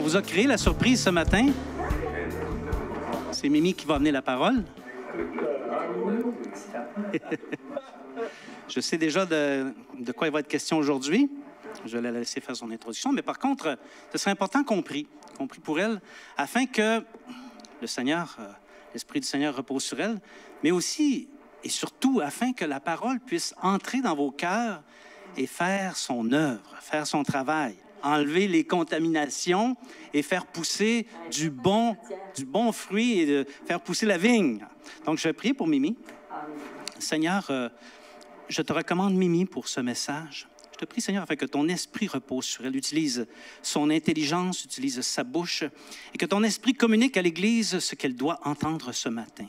vous a créé la surprise ce matin. C'est Mimi qui va amener la parole. Je sais déjà de quoi il va être question aujourd'hui. Je vais la laisser faire son introduction. Mais par contre, ce serait important compris pour elle, afin que le Seigneur, l'Esprit du Seigneur repose sur elle, mais aussi et surtout afin que la parole puisse entrer dans vos cœurs et faire son œuvre, faire son travail, enlever les contaminations et faire pousser du bon fruit et de faire pousser la vigne. Donc, je vais prier pour Mimi. Seigneur, je te recommande Mimi pour ce message. Je te prie, Seigneur, afin que ton esprit repose sur elle, utilise son intelligence, utilise sa bouche, et que ton esprit communique à l'Église ce qu'elle doit entendre ce matin.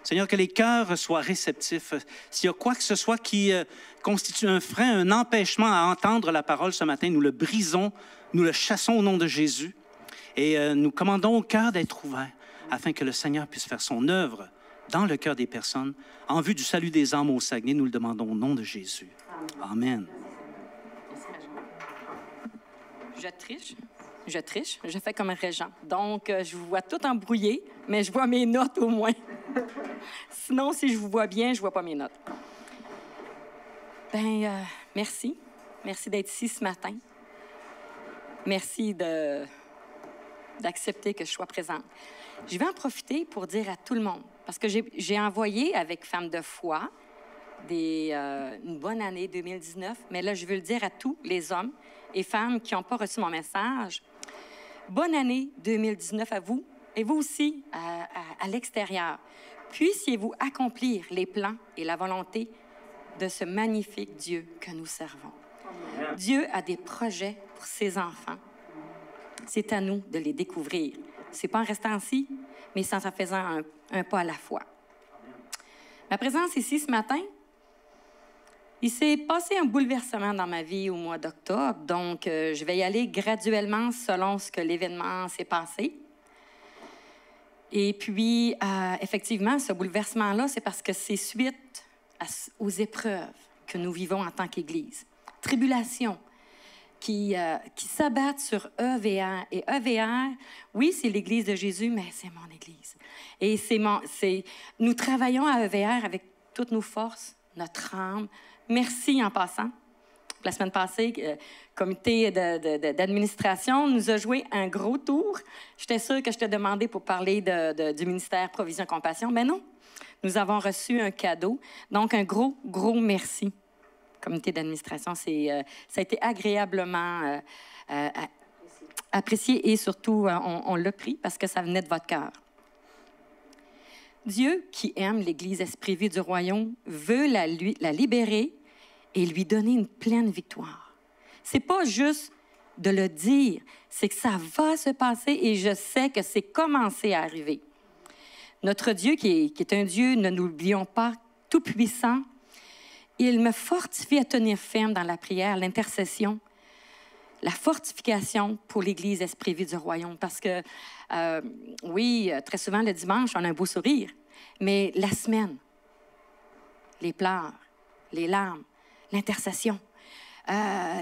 Seigneur, que les cœurs soient réceptifs. S'il y a quoi que ce soit qui constitue un frein, un empêchement à entendre la parole ce matin, nous le brisons, nous le chassons au nom de Jésus, et nous commandons au cœur d'être ouvert, afin que le Seigneur puisse faire son œuvre dans le cœur des personnes, en vue du salut des âmes au Saguenay. Nous le demandons au nom de Jésus. Amen. Je triche, je fais comme un régent. Donc, je vous vois tout embrouillé, mais je vois mes notes au moins. Sinon, si je vous vois bien, je ne vois pas mes notes. Merci. Merci d'être ici ce matin. Merci d'accepter que je sois présente. Je vais en profiter pour dire à tout le monde, parce que j'ai envoyé avec Femmes de foi une bonne année 2019, mais là, je veux le dire à tous les hommes et femmes qui n'ont pas reçu mon message. Bonne année 2019 à vous, et vous aussi à l'extérieur. Puissiez-vous accomplir les plans et la volonté de ce magnifique Dieu que nous servons. Dieu a des projets pour ses enfants. C'est à nous de les découvrir. Ce n'est pas en restant ici, mais en faisant un pas à la fois. Ma présence ici ce matin, il s'est passé un bouleversement dans ma vie au mois d'octobre, donc je vais y aller graduellement selon ce que l'événement s'est passé. Et puis, effectivement, ce bouleversement-là, c'est parce que c'est suite aux épreuves que nous vivons en tant qu'Église. Tribulations qui s'abattent sur EVR. Et EVR, oui, c'est l'Église de Jésus, mais c'est mon Église. Et nous travaillons à EVR avec toutes nos forces, notre âme. Merci en passant. La semaine passée, le comité d'administration nous a joué un gros tour. J'étais sûre que je t'ai demandé pour parler du ministère Provision Compassion, mais non. Nous avons reçu un cadeau. Donc, un gros merci. Comité d'administration, ça a été agréablement apprécié et surtout, on l'a pris parce que ça venait de votre cœur. Dieu, qui aime l'Église Esprit Vie du Royaume, veut la libérer et lui donner une pleine victoire. C'est pas juste de le dire, c'est que ça va se passer et je sais que c'est commencé à arriver. Notre Dieu, qui est un Dieu, ne nous l'oublions pas, tout-puissant, il me fortifie à tenir ferme dans la prière, l'intercession, la fortification pour l'Église Esprit Vie du Royaume. Parce que, oui, très souvent, le dimanche, on a un beau sourire, mais la semaine, les pleurs, les larmes, l'intercession,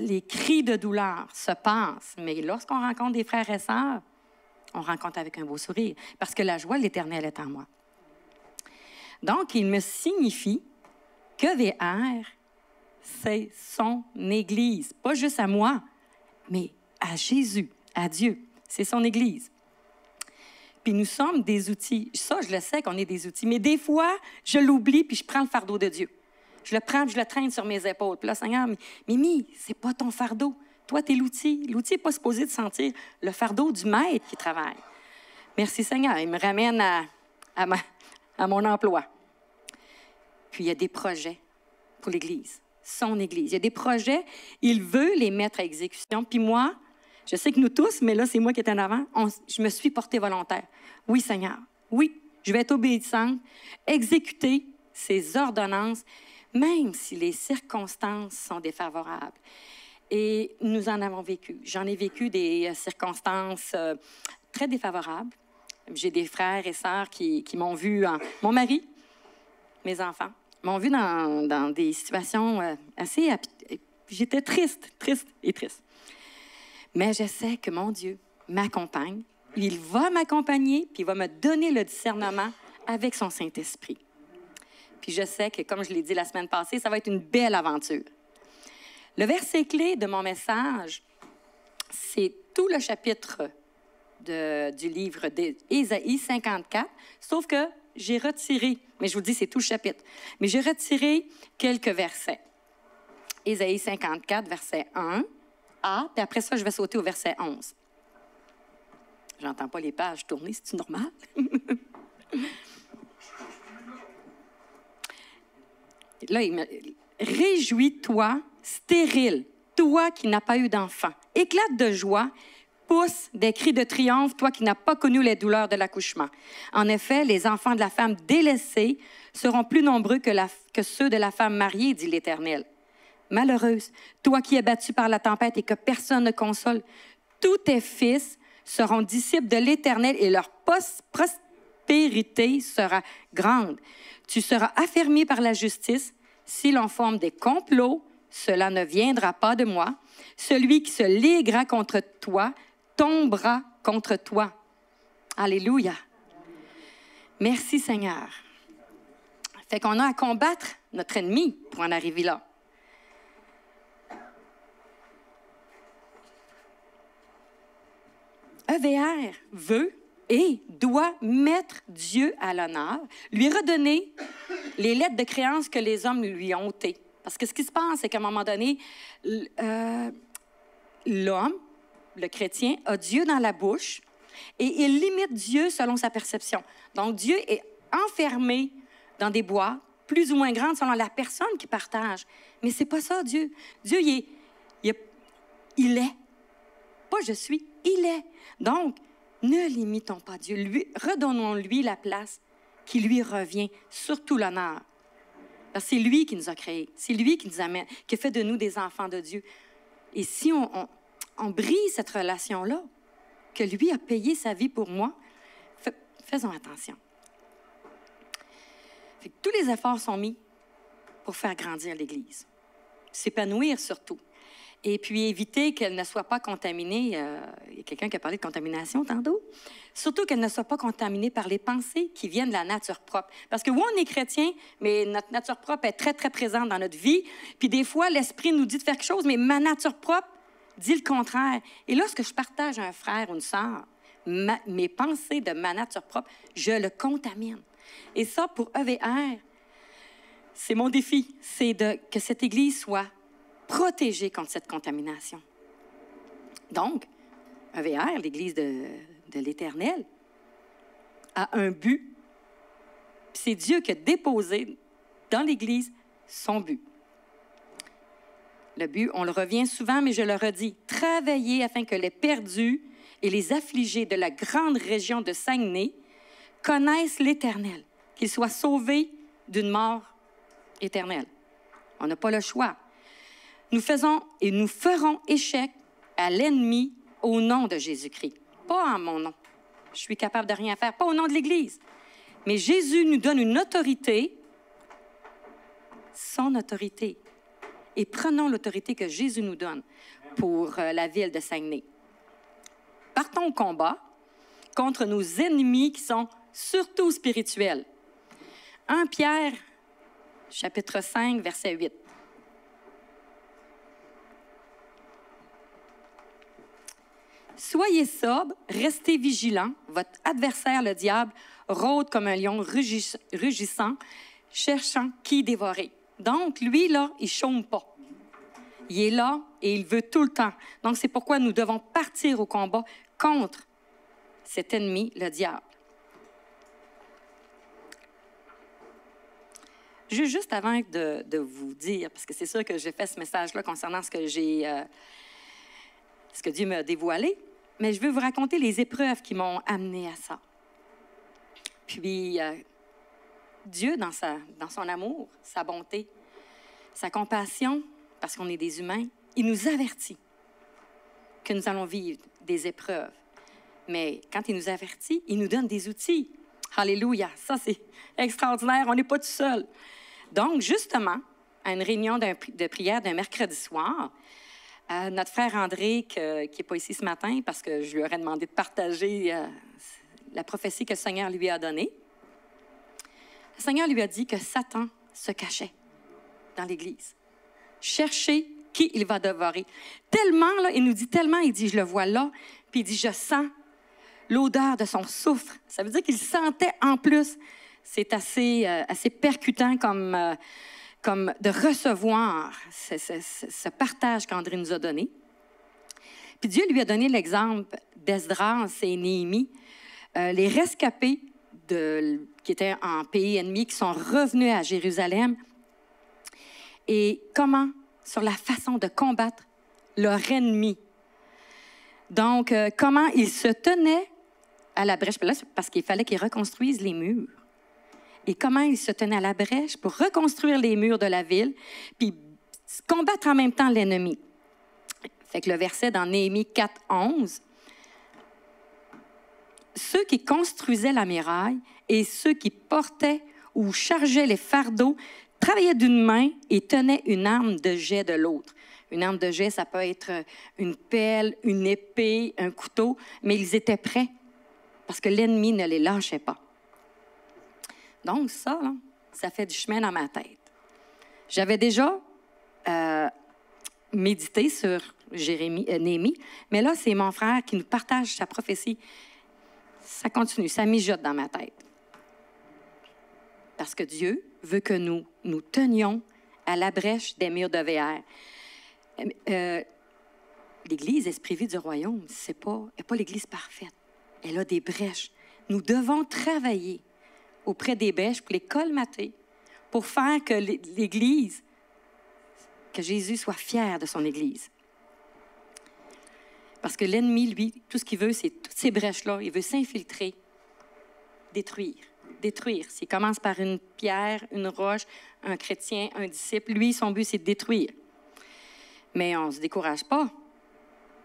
les cris de douleur se passent. Mais lorsqu'on rencontre des frères et sœurs, on rencontre avec un beau sourire, parce que la joie de l'Éternel est en moi. Donc, il me signifie que VR, c'est son Église. Pas juste à moi, mais à Jésus, à Dieu. C'est son Église. Puis nous sommes des outils. Ça, je le sais qu'on est des outils. Mais des fois, je l'oublie, puis je prends le fardeau de Dieu. Je le prends, puis je le traîne sur mes épaules. Puis là, Seigneur, Mimi, c'est pas ton fardeau. Toi, t'es l'outil. L'outil n'est pas supposé de sentir le fardeau du maître qui travaille. Merci, Seigneur. Il me ramène à mon emploi. Puis il y a des projets pour l'Église, son Église. Il y a des projets, il veut les mettre à exécution. Puis moi, je sais que nous tous, mais là, c'est moi qui est en avant, je me suis portée volontaire. Oui, Seigneur, oui, je vais être obéissante, exécuter ces ordonnances, même si les circonstances sont défavorables. Et nous en avons vécu. J'en ai vécu des circonstances très défavorables. J'ai des frères et sœurs qui m'ont vu, mon mari, mes enfants, m'ont vu dans des situations assez... J'étais triste. Mais je sais que mon Dieu, m'accompagne, il va m'accompagner, puis il va me donner le discernement avec son Saint-Esprit. Puis je sais que, comme je l'ai dit la semaine passée, ça va être une belle aventure. Le verset clé de mon message, c'est tout le chapitre du livre d'Ésaïe 54, sauf que j'ai retiré, mais je vous dis, c'est tout le chapitre, mais j'ai retiré quelques versets. Ésaïe 54, verset 1, A, puis après ça, je vais sauter au verset 11. J'entends pas les pages tourner, c'est-tu normal? Là, il me... Réjouis-toi, stérile, toi qui n'as pas eu d'enfant. Éclate de joie, pousse des cris de triomphe, toi qui n'as pas connu les douleurs de l'accouchement. En effet, les enfants de la femme délaissée seront plus nombreux que ceux de la femme mariée, dit l'Éternel. Malheureuse, toi qui es battue par la tempête et que personne ne console, tous tes fils seront disciples de l'Éternel et leur prospérité sera grande. Tu seras affermi par la justice. Si l'on forme des complots, cela ne viendra pas de moi. Celui qui se liguera contre toi tombera contre toi. Alléluia. Merci Seigneur. Fait qu'on a à combattre notre ennemi pour en arriver là. EVR veut et doit mettre Dieu à l'honneur, lui redonner les lettres de créance que les hommes lui ont ôtées. Parce que ce qui se passe, c'est qu'à un moment donné, l'homme, le chrétien, a Dieu dans la bouche et il limite Dieu selon sa perception. Donc, Dieu est enfermé dans des boîtes plus ou moins grandes selon la personne qui partage. Mais c'est pas ça, Dieu. Dieu, il est. Pas je suis, il est. Donc, ne limitons pas Dieu. Redonnons-lui la place qui lui revient, surtout l'honneur. Parce que c'est lui qui nous a créés. C'est lui qui nous amène, qui fait de nous des enfants de Dieu. Et si on brise cette relation-là, que lui a payé sa vie pour moi, faisons attention. Fait que tous les efforts sont mis pour faire grandir l'Église. S'épanouir surtout. Et puis éviter qu'elle ne soit pas contaminée. Il y a quelqu'un qui a parlé de contamination tantôt. Surtout qu'elle ne soit pas contaminée par les pensées qui viennent de la nature propre. Parce que oui, on est chrétien, mais notre nature propre est très, très présente dans notre vie. Puis des fois, l'Esprit nous dit de faire quelque chose, mais ma nature propre dit le contraire. Et lorsque je partage un frère ou une sœur, mes pensées de ma nature propre, je le contamine. Et ça, pour EVR, c'est mon défi. C'est que cette Église soit protégée contre cette contamination. Donc, EVR, l'Église de l'Éternel, a un but. C'est Dieu qui a déposé dans l'Église son but. Le but, on le revient souvent, mais je le redis, travailler afin que les perdus et les affligés de la grande région de Saguenay connaissent l'Éternel, qu'ils soient sauvés d'une mort éternelle. On n'a pas le choix. Nous faisons et nous ferons échec à l'ennemi au nom de Jésus-Christ. Pas en mon nom. Je suis capable de rien faire. Pas au nom de l'Église. Mais Jésus nous donne une autorité, son autorité. Et prenons l'autorité que Jésus nous donne pour la ville de Saguenay. Partons au combat contre nos ennemis qui sont surtout spirituels. 1 Pierre, chapitre 5, verset 8. Soyez sobres, restez vigilants. Votre adversaire, le diable, rôde comme un lion rugissant, cherchant qui dévorer. Donc, lui, là, il ne chôme pas. Il est là et il veut tout le temps. Donc, c'est pourquoi nous devons partir au combat contre cet ennemi, le diable. Juste avant de vous dire, parce que c'est sûr que j'ai fait ce message-là concernant ce que Dieu m'a dévoilé, mais je veux vous raconter les épreuves qui m'ont amené à ça. Puis, Dieu, dans son amour, sa bonté, sa compassion, parce qu'on est des humains, il nous avertit que nous allons vivre des épreuves. Mais quand il nous avertit, il nous donne des outils. Alléluia! Ça, c'est extraordinaire. On n'est pas tout seul. Donc, justement, à une réunion de prière d'un mercredi soir, à notre frère André, qui n'est pas ici ce matin, parce que je lui aurais demandé de partager la prophétie que le Seigneur lui a donnée. Le Seigneur lui a dit que Satan se cachait dans l'Église. Cherchez qui il va dévorer. Tellement, là, il nous dit tellement, il dit, je le vois là, puis il dit, je sens l'odeur de son soufre. Ça veut dire qu'il sentait en plus. C'est assez percutant comme de recevoir ce partage qu'André nous a donné. Puis Dieu lui a donné l'exemple d'Esdras et Néhémie, les rescapés qui étaient en pays ennemi, qui sont revenus à Jérusalem, et comment, sur la façon de combattre leur ennemi. Donc, comment ils se tenaient à la brèche, là, parce qu'il fallait qu'ils reconstruisent les murs. Et comment ils se tenaient à la brèche pour reconstruire les murs de la ville, puis combattre en même temps l'ennemi. Fait que le verset dans Néhémie 4, 11, ceux qui construisaient la muraille et ceux qui portaient ou chargeaient les fardeaux travaillaient d'une main et tenaient une arme de jet de l'autre. Une arme de jet, ça peut être une pelle, une épée, un couteau, mais ils étaient prêts parce que l'ennemi ne les lâchait pas. Donc ça, là, ça fait du chemin dans ma tête. J'avais déjà médité sur Néhémie, mais là, c'est mon frère qui nous partage sa prophétie. Ça continue, ça mijote dans ma tête. Parce que Dieu veut que nous tenions à la brèche des murs de VR. L'Église Esprit-Vie du Royaume, elle n'est pas l'Église parfaite. Elle a des brèches. Nous devons travailler auprès des brèches pour les colmater, pour faire que l'Église, que Jésus soit fier de son Église. Parce que l'ennemi, lui, tout ce qu'il veut, c'est toutes ces brèches-là. Il veut s'infiltrer, détruire. S'il commence par une pierre, une roche, un chrétien, un disciple, lui, son but, c'est de détruire. Mais on ne se décourage pas,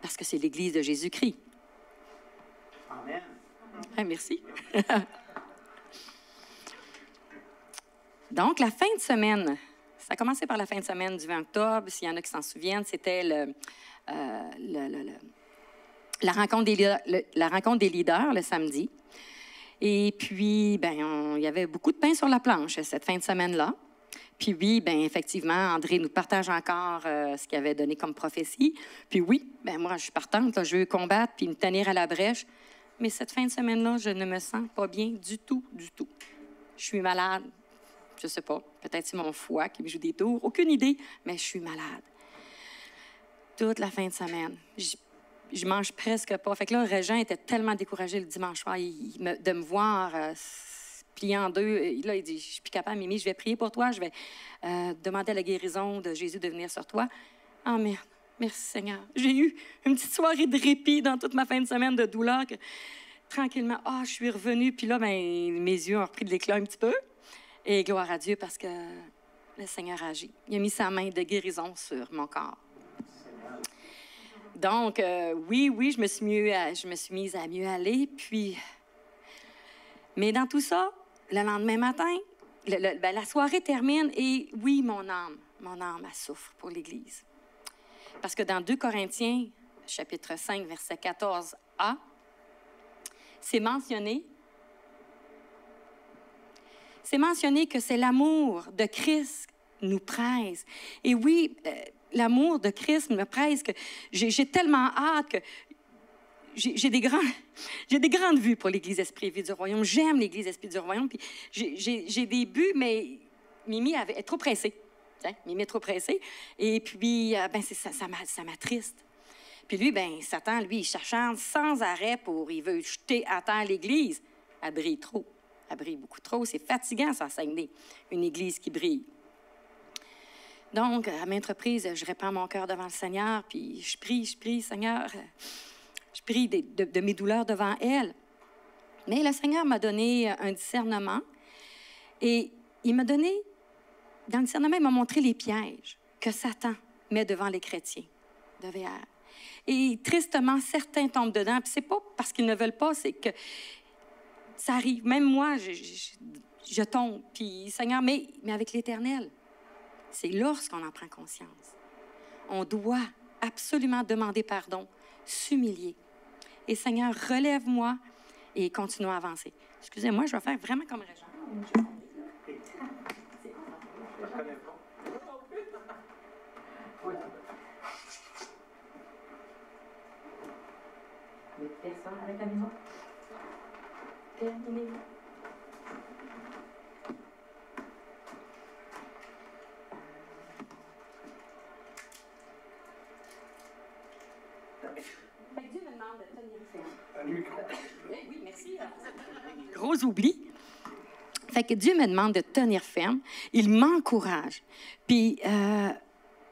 parce que c'est l'Église de Jésus-Christ. Amen. Ah, merci. Donc, la fin de semaine, ça a commencé par la fin de semaine du 20 octobre. S'il y en a qui s'en souviennent, c'était la rencontre des leaders le samedi. Et puis, il y avait beaucoup de pain sur la planche cette fin de semaine-là. Puis oui, effectivement, André nous partage encore ce qu'il avait donné comme prophétie. Puis oui, moi, je suis partante, là, je veux combattre puis me tenir à la brèche. Mais cette fin de semaine-là, je ne me sens pas bien du tout, du tout. Je suis malade. Je ne sais pas. Peut-être c'est mon foie qui me joue des tours. Aucune idée, mais je suis malade. Toute la fin de semaine. Je mange presque pas. Fait que là, Régent était tellement découragé le dimanche soir de me voir plié en deux. Là, il dit, je suis plus capable, Mimi, je vais prier pour toi. Je vais demander à la guérison de Jésus de venir sur toi. Ah, merde. Merci, Seigneur. J'ai eu une petite soirée de répit dans toute ma fin de semaine de douleur. Tranquillement, je suis revenue. Puis là, mes yeux ont repris de l'éclat un petit peu. Et gloire à Dieu parce que le Seigneur agit. Il a mis sa main de guérison sur mon corps. Donc, oui, je me suis mise à mieux aller. Puis, mais dans tout ça, le lendemain matin, la soirée termine et oui, mon âme, elle souffre pour l'Église. Parce que dans 2 Corinthiens, chapitre 5, verset 14a, c'est mentionné que c'est l'amour de Christ qui nous presse. Et oui, l'amour de Christ me presse que j'ai tellement hâte que j'ai des grandes vues pour l'Église Esprit-Vie du Royaume. J'aime l'Église Esprit du Royaume. Puis j'ai des buts, mais Mimi est trop pressée. Mimi est trop pressée. Et puis, ça m'attriste. Puis lui, Satan, lui, il s'acharne sans arrêt il veut jeter à terre l'Église. Elle brille trop. Elle brille beaucoup trop. C'est fatigant, ça, enseigner une Église qui brille. Donc, à maintes reprises, je répands mon cœur devant le Seigneur, puis je prie, Seigneur. Je prie de mes douleurs devant elle. Mais le Seigneur m'a donné un discernement. Et il m'a donné, dans le discernement, il m'a montré les pièges que Satan met devant les chrétiens de VR. Et tristement, certains tombent dedans. Puis c'est pas parce qu'ils ne veulent pas, c'est que ça arrive. Même moi, je tombe. Puis, Seigneur, mais avec l'Éternel, c'est lorsqu'on en prend conscience. On doit absolument demander pardon, s'humilier. Et Seigneur, relève-moi et continuons à avancer. Excusez-moi, je vais faire vraiment comme Régent. Personne avec la maison. Terminé. Dieu me demande de tenir ferme. Oui, merci. Gros oubli. Fait que Dieu me demande de tenir ferme. Il m'encourage. Puis,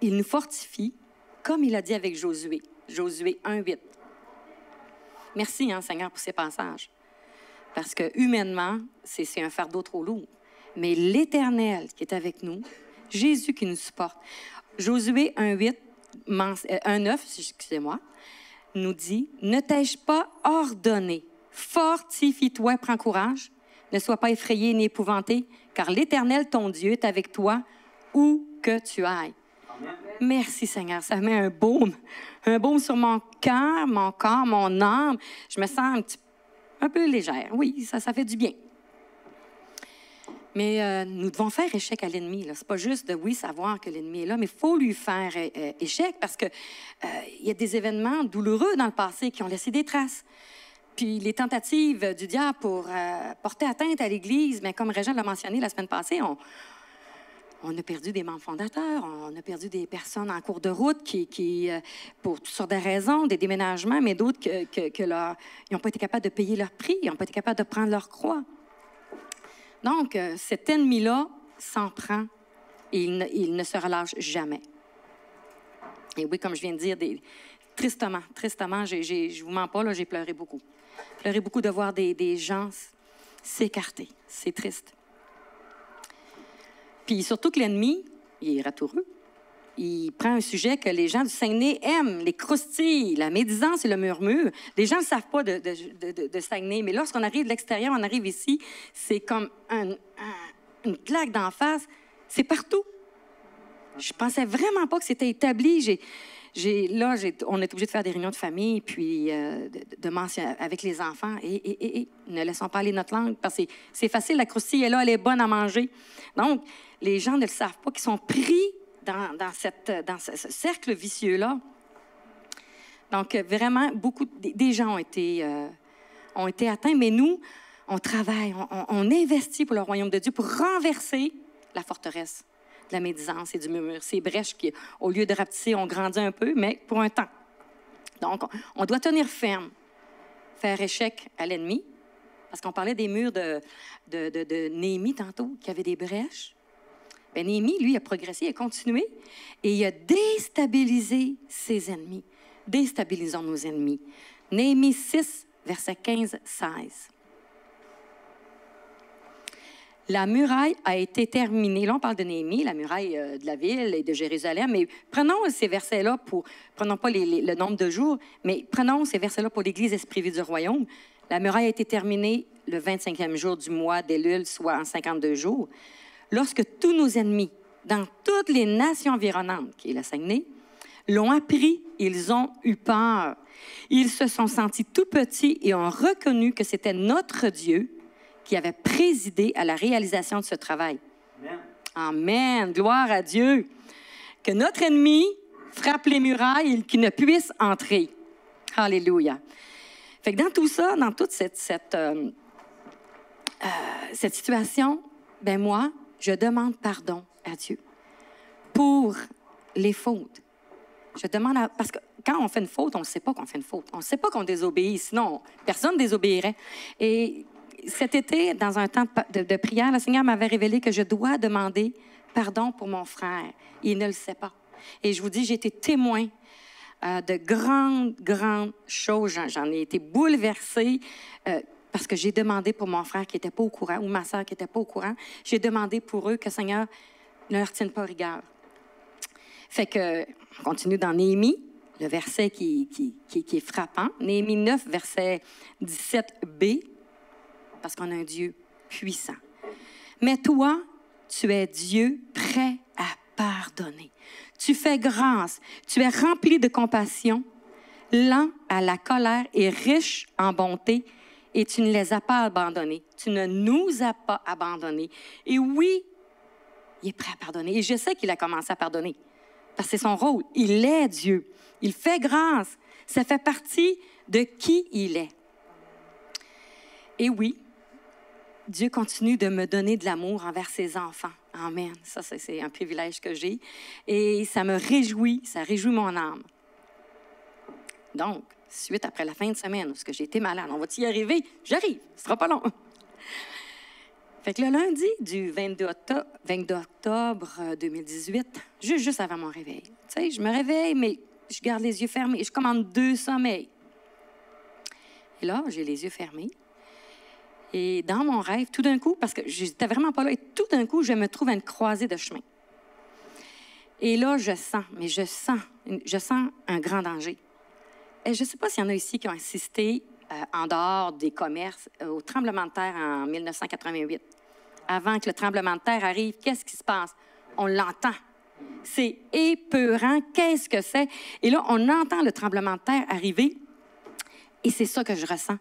il nous fortifie, comme il a dit avec Josué. Josué 1:8. Merci, hein, Seigneur, pour ces passages. Parce que humainement, c'est un fardeau trop lourd. Mais l'Éternel qui est avec nous, Jésus qui nous supporte. Josué 1:8, 1:9, excusez-moi, nous dit, « Ne t'ai-je pas ordonné? Fortifie-toi, prends courage. Ne sois pas effrayé ni épouvanté, car l'Éternel, ton Dieu, est avec toi où que tu ailles. » Merci, Seigneur. Ça met un baume sur mon cœur, mon corps, mon âme. Je me sens un peu légère. Oui, ça fait du bien. Mais nous devons faire échec à l'ennemi. Ce n'est pas juste de, oui, savoir que l'ennemi est là, mais il faut lui faire échec parce qu'il y a des événements douloureux dans le passé qui ont laissé des traces. Puis les tentatives du diable pour porter atteinte à l'Église, mais comme Régent l'a mentionné la semaine passée, on a perdu des membres fondateurs, on a perdu des personnes en cours de route qui pour toutes sortes de raisons, des déménagements, mais d'autres ils n'ont pas été capables de payer leur prix, ils n'ont pas été capables de prendre leur croix. Donc, cet ennemi-là s'en prend et il ne se relâche jamais. Et oui, comme je viens de dire, tristement, je vous mens pas, là, j'ai pleuré beaucoup. Pleuré beaucoup de voir des gens s'écarter. C'est triste. Puis surtout que l'ennemi, il est ratoureux. Il prend un sujet que les gens du Saguenay aiment, les croustilles, la médisance et le murmure. Les gens ne savent pas de Saguenay, mais lorsqu'on arrive de l'extérieur, on arrive ici, c'est comme une claque d'en face. C'est partout. Je pensais vraiment pas que c'était établi. On est obligé de faire des réunions de famille, puis de mentionner avec les enfants. Et ne laissons pas aller notre langue, parce que c'est facile, la croustille est là, elle est bonne à manger. Donc, les gens ne le savent pas, qu'ils sont pris dans ce cercle vicieux-là. Donc, vraiment, des gens ont été atteints, mais nous, on travaille, on investit pour le royaume de Dieu, pour renverser la forteresse de la médisance et du murmure. Ces brèches qui, au lieu de rapetisser, ont grandi un peu, mais pour un temps. Donc, on doit tenir ferme, faire échec à l'ennemi, parce qu'on parlait des murs de Néhémie tantôt, qui avait des brèches. Bien, Néhémie, lui, a progressé, il a continué, et il a déstabilisé ses ennemis. Déstabilisons nos ennemis. Néhémie 6, versets 15-16. La muraille a été terminée. Là, on parle de Néhémie, la muraille de la ville et de Jérusalem. Mais prenons ces versets-là prenons pas le nombre de jours, mais prenons ces versets-là pour l'Église Esprit Vie du Royaume. La muraille a été terminée le 25e jour du mois d'Élul, soit en 52 jours. Lorsque tous nos ennemis, dans toutes les nations environnantes, qui est la Saguenay, l'ont appris, ils ont eu peur. Ils se sont sentis tout petits et ont reconnu que c'était notre Dieu qui avait présidé à la réalisation de ce travail. Amen. Amen. Gloire à Dieu. Que notre ennemi frappe les murailles et qu'il ne puisse entrer. Alléluia. Fait que dans tout ça, dans toute cette situation, ben moi, je demande pardon à Dieu pour les fautes. Je demande parce que quand on fait une faute, on ne sait pas qu'on fait une faute. On ne sait pas qu'on désobéit, sinon personne ne désobéirait. Et cet été, dans un temps de prière, le Seigneur m'avait révélé que je dois demander pardon pour mon frère. Il ne le sait pas. Et je vous dis, j'ai été témoin de grandes choses. J'en ai été bouleversée parce que j'ai demandé pour mon frère qui n'était pas au courant ou ma soeur qui n'était pas au courant. J'ai demandé pour eux que le Seigneur ne leur tienne pas rigueur. Fait que, on continue dans Néhémie, le verset qui est frappant. Néhémie 9, verset 17b. Parce qu'on a un Dieu puissant. Mais toi, tu es Dieu prêt à pardonner. Tu fais grâce. Tu es rempli de compassion, lent à la colère et riche en bonté, et tu ne les as pas abandonnés. Tu ne nous as pas abandonnés. Et oui, il est prêt à pardonner. Et je sais qu'il a commencé à pardonner, parce que c'est son rôle. Il est Dieu. Il fait grâce. Ça fait partie de qui il est. Et oui, Dieu continue de me donner de l'amour envers ses enfants. Amen. Ça, c'est un privilège que j'ai. Et ça me réjouit, ça réjouit mon âme. Donc, suite après la fin de semaine, parce que j'ai été malade, on va-t-y arriver? J'arrive, ce sera pas long. Fait que le lundi du 22 octobre 2018, juste avant mon réveil, tu sais, je me réveille, mais je garde les yeux fermés. Je commande 2 sommeils. Et là, j'ai les yeux fermés. Et dans mon rêve, tout d'un coup, parce que j'étais vraiment pas là, et tout d'un coup, je me trouve à une croisée de chemin. Et là, je sens un grand danger. Et je ne sais pas s'il y en a ici qui ont assisté, en dehors des commerces, au tremblement de terre en 1988. Avant que le tremblement de terre arrive, qu'est-ce qui se passe? On l'entend. C'est épeurant. Qu'est-ce que c'est? Et là, on entend le tremblement de terre arriver. Et c'est ça que je ressens.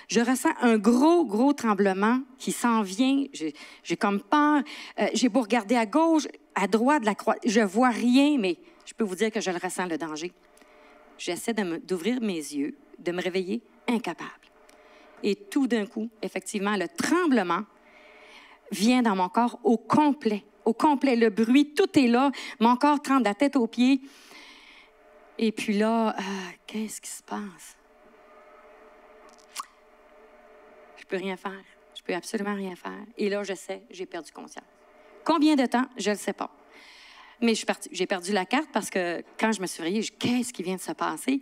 Je ressens un gros tremblement qui s'en vient. J'ai comme peur. J'ai beau regarder à gauche, à droite de la croix. Je vois rien, mais je peux vous dire que je le ressens, le danger. J'essaie d'ouvrir mes yeux, de me réveiller, incapable. Et tout d'un coup, effectivement, le tremblement vient dans mon corps au complet. Au complet, le bruit, tout est là. Mon corps tremble de la tête aux pieds. Et puis là, qu'est-ce qui se passe? Je peux rien faire. Je peux absolument rien faire. Et là, je sais, j'ai perdu conscience. Combien de temps? Je ne le sais pas. Mais j'ai perdu la carte parce que quand je me suis réveillée, qu'est-ce qui vient de se passer?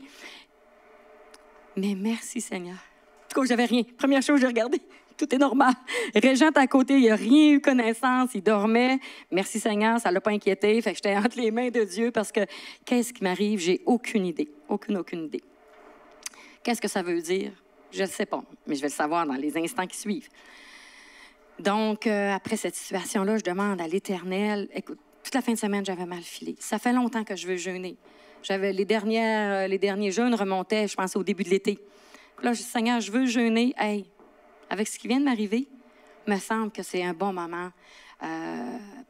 Mais merci, Seigneur. En tout cas, j'avais rien. Première chose, j'ai regardé. Tout est normal. Régent à côté, il n'a rien eu connaissance. Il dormait. Merci, Seigneur, ça ne l'a pas inquiété. Fait que j'étais entre les mains de Dieu parce que qu'est-ce qui m'arrive? J'ai aucune idée. Aucune idée. Qu'est-ce que ça veut dire? Je ne sais pas, mais je vais le savoir dans les instants qui suivent. Donc, après cette situation-là, je demande à l'Éternel, écoute, toute la fin de semaine, j'avais mal filé. Ça fait longtemps que je veux jeûner. Les derniers jeûnes remontaient, je pense, au début de l'été. Là, je dis, Seigneur, je veux jeûner. Hey, avec ce qui vient de m'arriver, il me semble que c'est un bon moment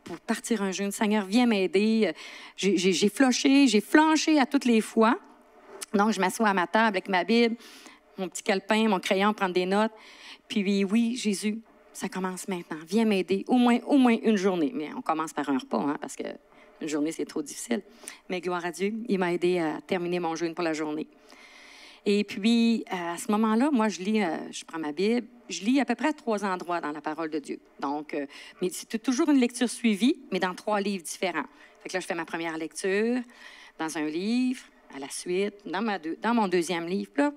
pour partir un jeûne. Seigneur, viens m'aider. J'ai flanché à toutes les fois. Donc, je m'assois à ma table avec ma Bible, mon petit calepin, mon crayon, prendre des notes. Puis oui, Jésus, ça commence maintenant. Viens m'aider, au moins une journée. Mais on commence par un repas, hein, parce qu'une journée, c'est trop difficile. Mais gloire à Dieu, il m'a aidé à terminer mon jeûne pour la journée. Et puis, à ce moment-là, moi, je prends ma Bible, je lis à peu près à 3 endroits dans la parole de Dieu. Donc, mais c'est toujours une lecture suivie, mais dans 3 livres différents. Fait que là, je fais ma première lecture dans un livre, à la suite, dans mon 2e livre. Là,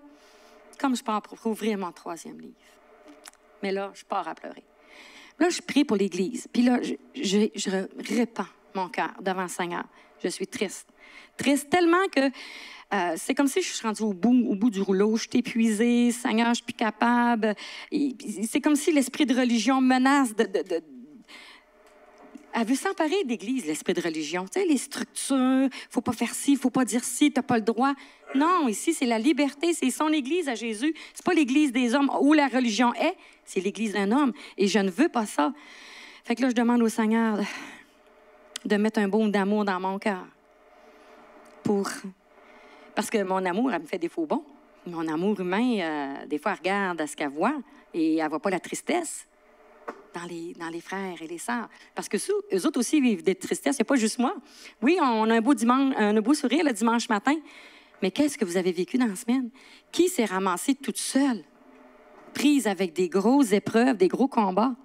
comme je pars pour ouvrir mon 3e livre. Mais là, je pars à pleurer. Là, je prie pour l'Église. Puis là, je répands mon cœur devant le Seigneur. Je suis triste. Triste tellement que c'est comme si je suis rendue au bout du rouleau. Je suis épuisée. Seigneur, je suis plus capable. C'est comme si l'esprit de religion menace Elle veut s'emparer d'Église, l'esprit de religion. Tu sais, les structures, il ne faut pas faire ci, il ne faut pas dire ci, tu n'as pas le droit. Non, ici, c'est la liberté, c'est son Église à Jésus. Ce n'est pas l'Église des hommes où la religion est, c'est l'Église d'un homme. Et je ne veux pas ça. Fait que là, je demande au Seigneur de mettre un baume d'amour dans mon cœur. Parce que mon amour, elle me fait des faux bons. Mon amour humain, des fois, elle regarde à ce qu'elle voit et elle ne voit pas la tristesse dans les frères et les sœurs. Parce que eux autres aussi vivent des tristesses. Il n'y a pas juste moi. Oui, on a un beau sourire le dimanche matin. Mais qu'est-ce que vous avez vécu dans la semaine? Qui s'est ramassé toute seule, prise avec des grosses épreuves, des gros combats?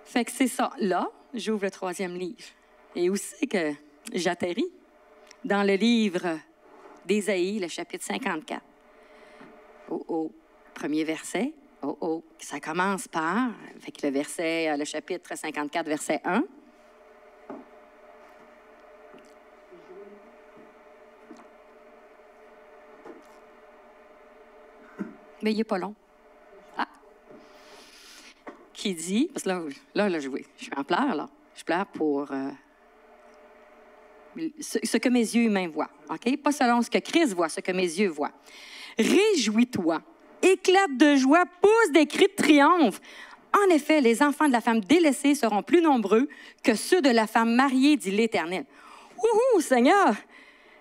Fait que c'est ça. Là, j'ouvre le 3e livre. Et où c'est que j'atterris? Dans le livre d'Ésaïe, le chapitre 54. Au premier verset. Ça commence par, avec le chapitre 54, verset 1. Mais il n'est pas long. qui dit, parce que là je suis en pleurs, là. Je pleure pour ce que mes yeux humains voient, OK? Pas selon ce que Christ voit, ce que mes yeux voient. Réjouis-toi, éclate de joie, pousse des cris de triomphe. En effet, les enfants de la femme délaissée seront plus nombreux que ceux de la femme mariée, dit l'Éternel. Wouhou, Seigneur!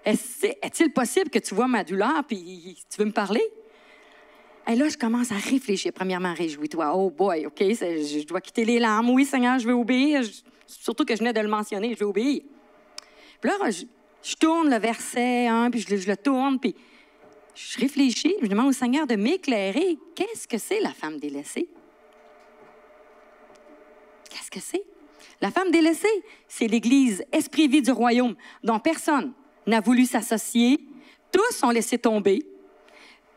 Est-il possible que tu vois ma douleur puis tu veux me parler? Et là, je commence à réfléchir. Premièrement, réjouis-toi. Oh boy, OK, je dois quitter les larmes. Oui, Seigneur, je vais obéir. Surtout que je venais de le mentionner, je vais obéir. Puis là, je tourne le verset 1, puis je le tourne, puis je réfléchis. Je demande au Seigneur de m'éclairer. Qu'est-ce que c'est la femme délaissée? Qu'est-ce que c'est? La femme délaissée, c'est l'Église esprit-vie du royaume, dont personne n'a voulu s'associer. Tous ont laissé tomber.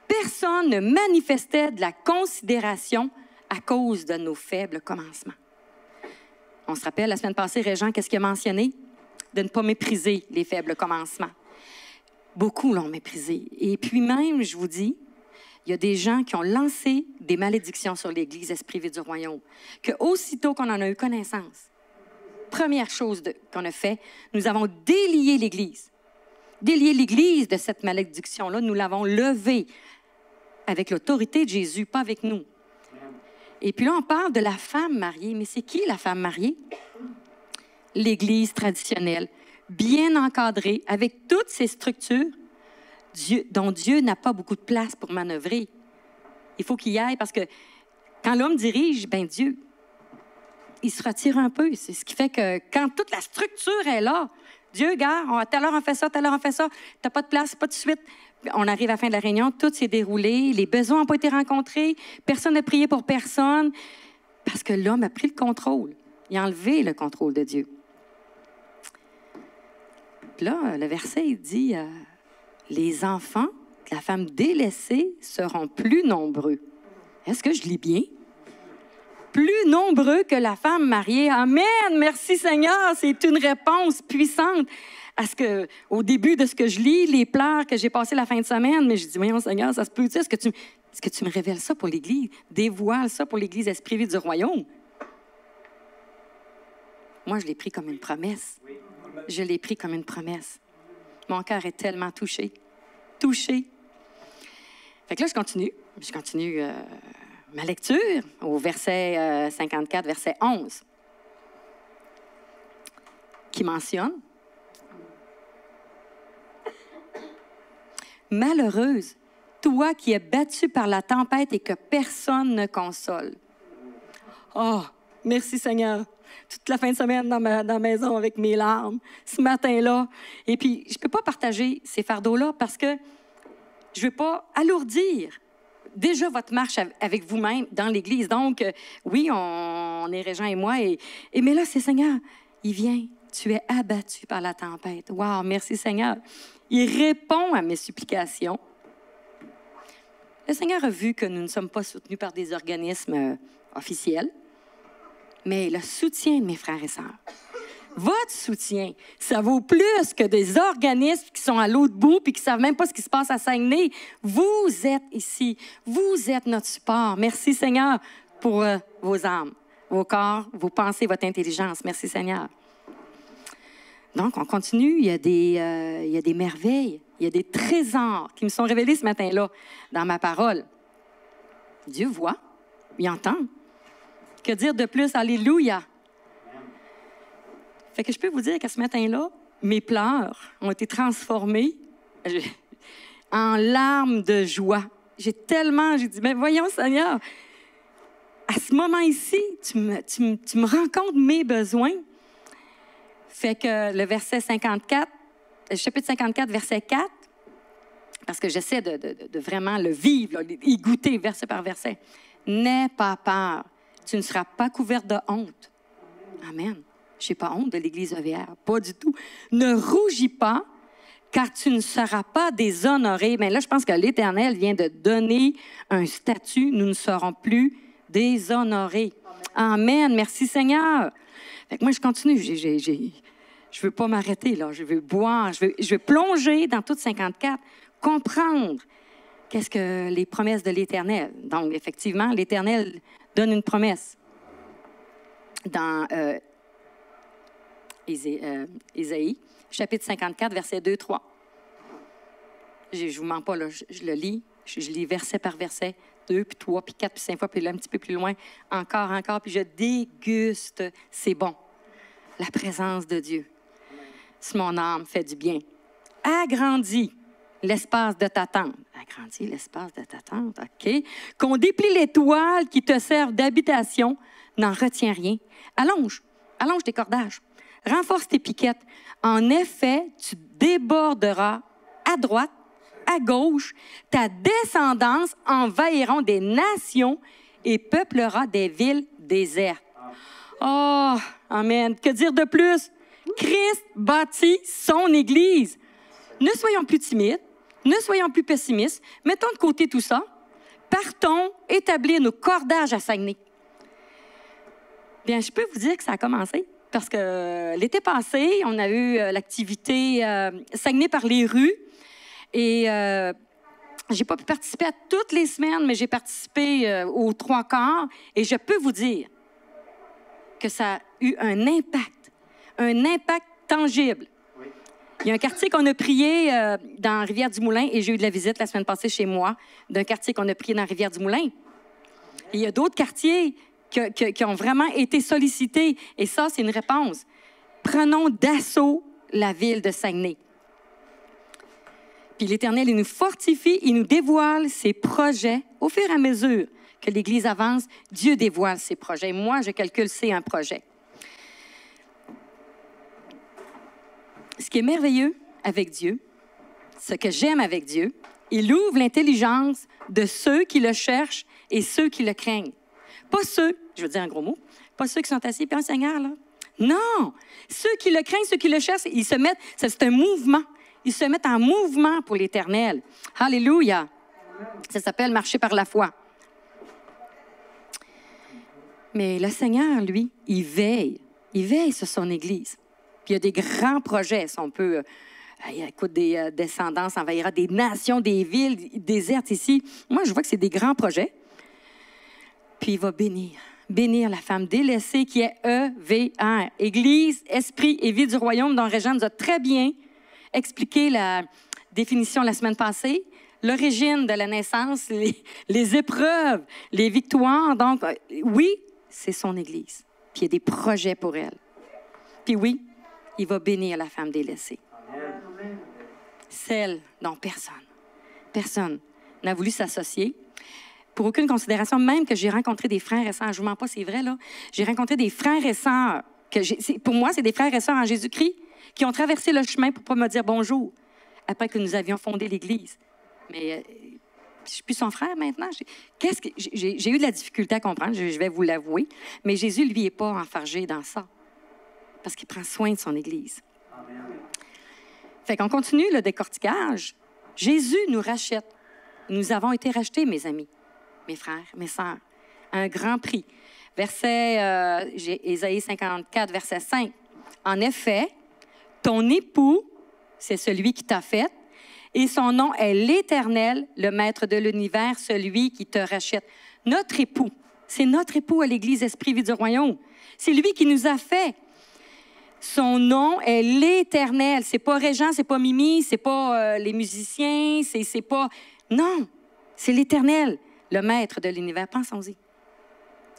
Personne ne manifestait de la considération à cause de nos faibles commencements. On se rappelle, la semaine passée, Régent, qu'est-ce qu'il a mentionné? De ne pas mépriser les faibles commencements. Beaucoup l'ont méprisé. Et puis même, je vous dis, il y a des gens qui ont lancé des malédictions sur l'Église esprit-vie du royaume, que aussitôt qu'on en a eu connaissance, première chose qu'on a fait, nous avons délié l'Église. Délié l'Église de cette malédiction-là, nous l'avons levée avec l'autorité de Jésus, pas avec nous. Et puis là, on parle de la femme mariée. Mais c'est qui la femme mariée? L'Église traditionnelle, bien encadrée, avec toutes ses structures, dont Dieu n'a pas beaucoup de place pour manœuvrer. Il faut qu'il y aille parce que quand l'homme dirige, bien Dieu, il se retire un peu. C'est ce qui fait que quand toute la structure est là, Dieu, gars, tout à l'heure on fait ça, tout à l'heure on fait ça, t'as pas de place, pas de suite. On arrive à la fin de la réunion, tout s'est déroulé, les besoins n'ont pas été rencontrés, personne n'a prié pour personne, parce que l'homme a pris le contrôle. Il a enlevé le contrôle de Dieu. Puis là, le verset, il dit, les enfants de la femme délaissée seront plus nombreux. Est-ce que je lis bien? Plus nombreux que la femme mariée. Amen! Merci Seigneur! C'est une réponse puissante à ce que, au début de ce que je lis, les pleurs que j'ai passées la fin de semaine, mais je dis, voyons Seigneur, ça se peut-tu? Est-ce que tu me révèles ça pour l'Église? Dévoile ça pour l'Église esprit-vie du royaume? Moi, je l'ai pris comme une promesse. Je l'ai pris comme une promesse. Mon cœur est tellement touché. Touché. Fait que là, je continue. Ma lecture au verset 54, verset 11, qui mentionne « Malheureuse, toi qui es battue par la tempête et que personne ne console. » Oh, merci Seigneur. Toute la fin de semaine dans la maison avec mes larmes, ce matin-là. Et puis, je ne peux pas partager ces fardeaux-là parce que je ne veux pas alourdir déjà votre marche avec vous-même dans l'Église. Donc, oui, on est Régent et moi. Mais là, c'est Seigneur, il vient. Tu es abattu par la tempête. Wow, merci Seigneur. Il répond à mes supplications. Le Seigneur a vu que nous ne sommes pas soutenus par des organismes officiels, mais le soutien de mes frères et sœurs. Votre soutien, ça vaut plus que des organismes qui sont à l'autre bout et qui ne savent même pas ce qui se passe à Saguenay. Vous êtes ici. Vous êtes notre support. Merci, Seigneur, pour vos âmes, vos corps, vos pensées, votre intelligence. Merci, Seigneur. Donc, on continue. Il y a des merveilles. Il y a des trésors qui me sont révélés ce matin-là dans ma parole. Dieu voit. Il entend. Que dire de plus? Alléluia! Fait que je peux vous dire qu'à ce matin-là, mes pleurs ont été transformés en larmes de joie. J'ai dit, mais voyons Seigneur, à ce moment ici, tu me rends compte de mes besoins. Fait que le verset 54, chapitre 54, verset 4, parce que j'essaie de vraiment le vivre, là, y goûter verset par verset. N'aie pas peur, tu ne seras pas couverte de honte. Amen. Je n'ai pas honte de l'Église EVR, pas du tout. Ne rougis pas, car tu ne seras pas déshonoré. Mais là, je pense que l'Éternel vient de donner un statut. Nous ne serons plus déshonorés. Amen. Merci, Seigneur. Fait que moi, je continue. Je ne veux pas m'arrêter, là. Je veux boire. Je veux plonger dans toute 54, comprendre qu'est-ce que les promesses de l'Éternel. Donc, effectivement, l'Éternel donne une promesse. dans Ésaïe, chapitre 54, versets 2-3. Je ne vous mens pas, là, je le lis. Je lis verset par verset, 2, puis 3, puis 4, puis 5 fois, puis là, un petit peu plus loin, encore, puis je déguste. C'est bon. La présence de Dieu. Si mon âme fait du bien. Agrandis l'espace de ta tente. Agrandis l'espace de ta tente, OK. Qu'on déplie les toiles qui te servent d'habitation, n'en retiens rien. Allonge tes cordages. Renforce tes piquettes. En effet, tu déborderas à droite, à gauche, ta descendance envahiront des nations et peuplera des villes désertes. Oh, amen. Que dire de plus? Christ bâtit son Église. Ne soyons plus timides, ne soyons plus pessimistes. Mettons de côté tout ça. Partons établir nos cordages à Saguenay. Bien, je peux vous dire que ça a commencé parce que l'été passé, on a eu l'activité Saguenay par les rues. Et je n'ai pas pu participer à toutes les semaines, mais j'ai participé aux 3/4. Et je peux vous dire que ça a eu un impact tangible. Oui. Il y a un quartier qu'on a prié dans Rivière-du-Moulin, et j'ai eu de la visite la semaine passée chez moi, d'un quartier qu'on a prié dans Rivière-du-Moulin. Et il y a d'autres quartiers qui ont vraiment été sollicités. Et ça, c'est une réponse. Prenons d'assaut la ville de Saguenay. Puis l'Éternel, il nous fortifie, il nous dévoile ses projets. Au fur et à mesure que l'Église avance, Dieu dévoile ses projets. Moi, je calcule, c'est un projet. Ce qui est merveilleux avec Dieu, ce que j'aime avec Dieu, il ouvre l'intelligence de ceux qui le cherchent et ceux qui le craignent. Pas ceux, je veux dire un gros mot, pas ceux qui sont assis, puis un Seigneur, là. Non! Ceux qui le craignent, ceux qui le cherchent, ils se mettent, c'est un mouvement. Ils se mettent en mouvement pour l'Éternel. Alléluia! Ça s'appelle marcher par la foi. Mais le Seigneur, lui, il veille sur son Église. Puis il y a des grands projets, si on peut... écoute, des descendances envahira des nations, des villes désertes ici. Moi, je vois que c'est des grands projets. Puis il va bénir la femme délaissée qui est EVR. Église, esprit et vie du royaume, dont Régent nous a très bien expliqué la définition la semaine passée. L'origine de la naissance, les épreuves, les victoires. Donc, oui, c'est son Église. Puis il y a des projets pour elle. Puis oui, il va bénir la femme délaissée. Celle dont personne n'a voulu s'associer. Pour aucune considération, même que j'ai rencontré des frères et sœurs, je ne vous mens pas, c'est vrai, là. J'ai rencontré des frères et sœurs, pour moi, c'est des frères et sœurs en Jésus-Christ, qui ont traversé le chemin pour ne pas me dire bonjour, après que nous avions fondé l'Église. Mais je ne suis plus son frère maintenant. J'ai eu de la difficulté à comprendre, je vais vous l'avouer, mais Jésus, lui, n'est pas enfargé dans ça, parce qu'il prend soin de son Église. Amen. Fait qu'on continue le décortiquage. Jésus nous rachète. Nous avons été rachetés, mes amis, mes frères, mes sœurs, à un grand prix. Verset, Ésaïe 54, verset 5. En effet, ton époux, c'est celui qui t'a fait, et son nom est l'Éternel, le Maître de l'univers, celui qui te rachète. Notre époux, c'est notre époux à l'Église Esprit Vie du Royaume. C'est lui qui nous a fait. Son nom est l'Éternel. C'est pas Régent, c'est pas Mimi, c'est pas les musiciens, c'est pas... Non, c'est l'Éternel, le Maître de l'univers. Pensons-y.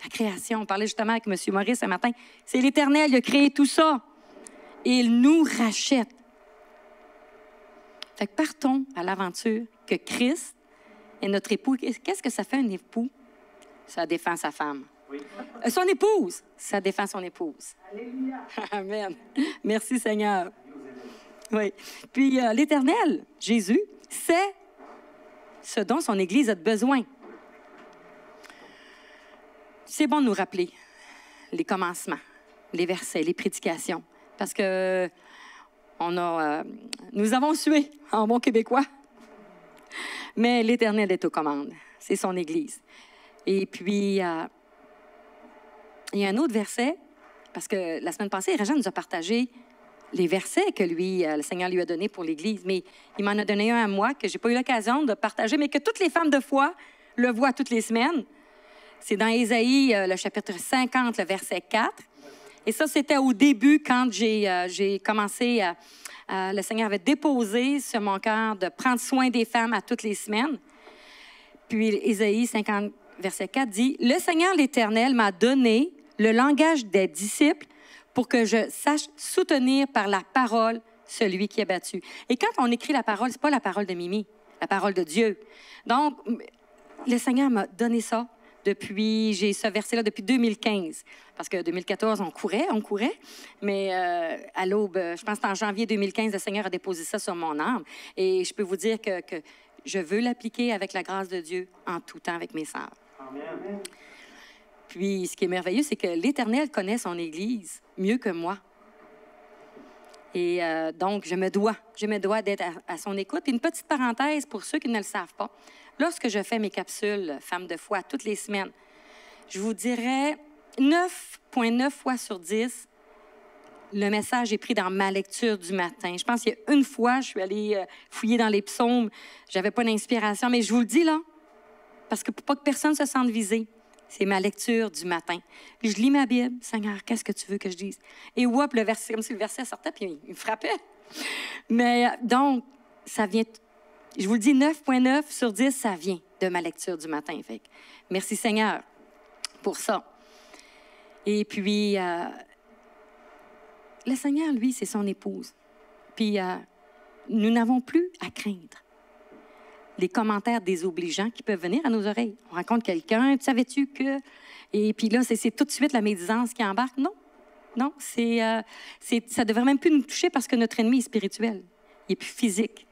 La création, on parlait justement avec M. Maurice ce matin. C'est l'Éternel, il a créé tout ça. Et il nous rachète. Fait que partons à l'aventure que Christ est notre époux. Qu'est-ce que ça fait un époux? Ça défend sa femme. Oui. Son épouse, ça défend son épouse. Alléluia. Amen. Merci Seigneur. Oui. Puis l'Éternel, Jésus, sait ce dont son Église a besoin. C'est bon de nous rappeler les commencements, les versets, les prédications, parce que nous avons sué en bon québécois, mais l'Éternel est aux commandes. C'est son Église. Et puis, il y a un autre verset, parce que la semaine passée, Régent nous a partagé les versets que le Seigneur lui a donnés pour l'Église, mais il m'en a donné un à moi que je n'ai pas eu l'occasion de partager, mais que toutes les femmes de foi le voient toutes les semaines. C'est dans Ésaïe, le chapitre 50, le verset 4. Et ça, c'était au début, quand j'ai commencé le Seigneur avait déposé sur mon cœur de prendre soin des femmes à toutes les semaines. Puis Ésaïe 50, verset 4 dit, « Le Seigneur l'Éternel m'a donné le langage des disciples pour que je sache soutenir par la parole celui qui est battu. » Et quand on écrit la parole, ce n'est pas la parole de Mimi, la parole de Dieu. Donc, le Seigneur m'a donné ça j'ai ce verset-là depuis 2015. Parce que 2014, on courait. Mais à l'aube, je pense que c'est en janvier 2015, le Seigneur a déposé ça sur mon âme. Et je peux vous dire que je veux l'appliquer avec la grâce de Dieu en tout temps avec mes sœurs. Amen. Puis, ce qui est merveilleux, c'est que l'Éternel connaît son Église mieux que moi. Et donc, je me dois d'être à son écoute. Puis une petite parenthèse pour ceux qui ne le savent pas. Lorsque je fais mes capsules Femmes de foi toutes les semaines, je vous dirais 9,9 fois sur 10, le message est pris dans ma lecture du matin. Je pense qu'il y a une fois, je suis allée fouiller dans les psaumes, j'avais pas d'inspiration, mais je vous le dis là, parce que pour pas que personne se sente visé, c'est ma lecture du matin. Puis je lis ma Bible, Seigneur, qu'est-ce que tu veux que je dise? Et whoop, le verset, comme si le verset sortait, puis il me frappait. Mais donc, ça vient, je vous le dis, 9,9 sur 10, ça vient de ma lecture du matin. Fait que, merci Seigneur pour ça. Et puis, le Seigneur, lui, c'est son épouse. Puis, nous n'avons plus à craindre les commentaires désobligeants qui peuvent venir à nos oreilles. On rencontre quelqu'un, savais-tu que... Et puis là, c'est tout de suite la médisance qui embarque. Non, ça ne devrait même plus nous toucher parce que notre ennemi est spirituel. Il est plus physique.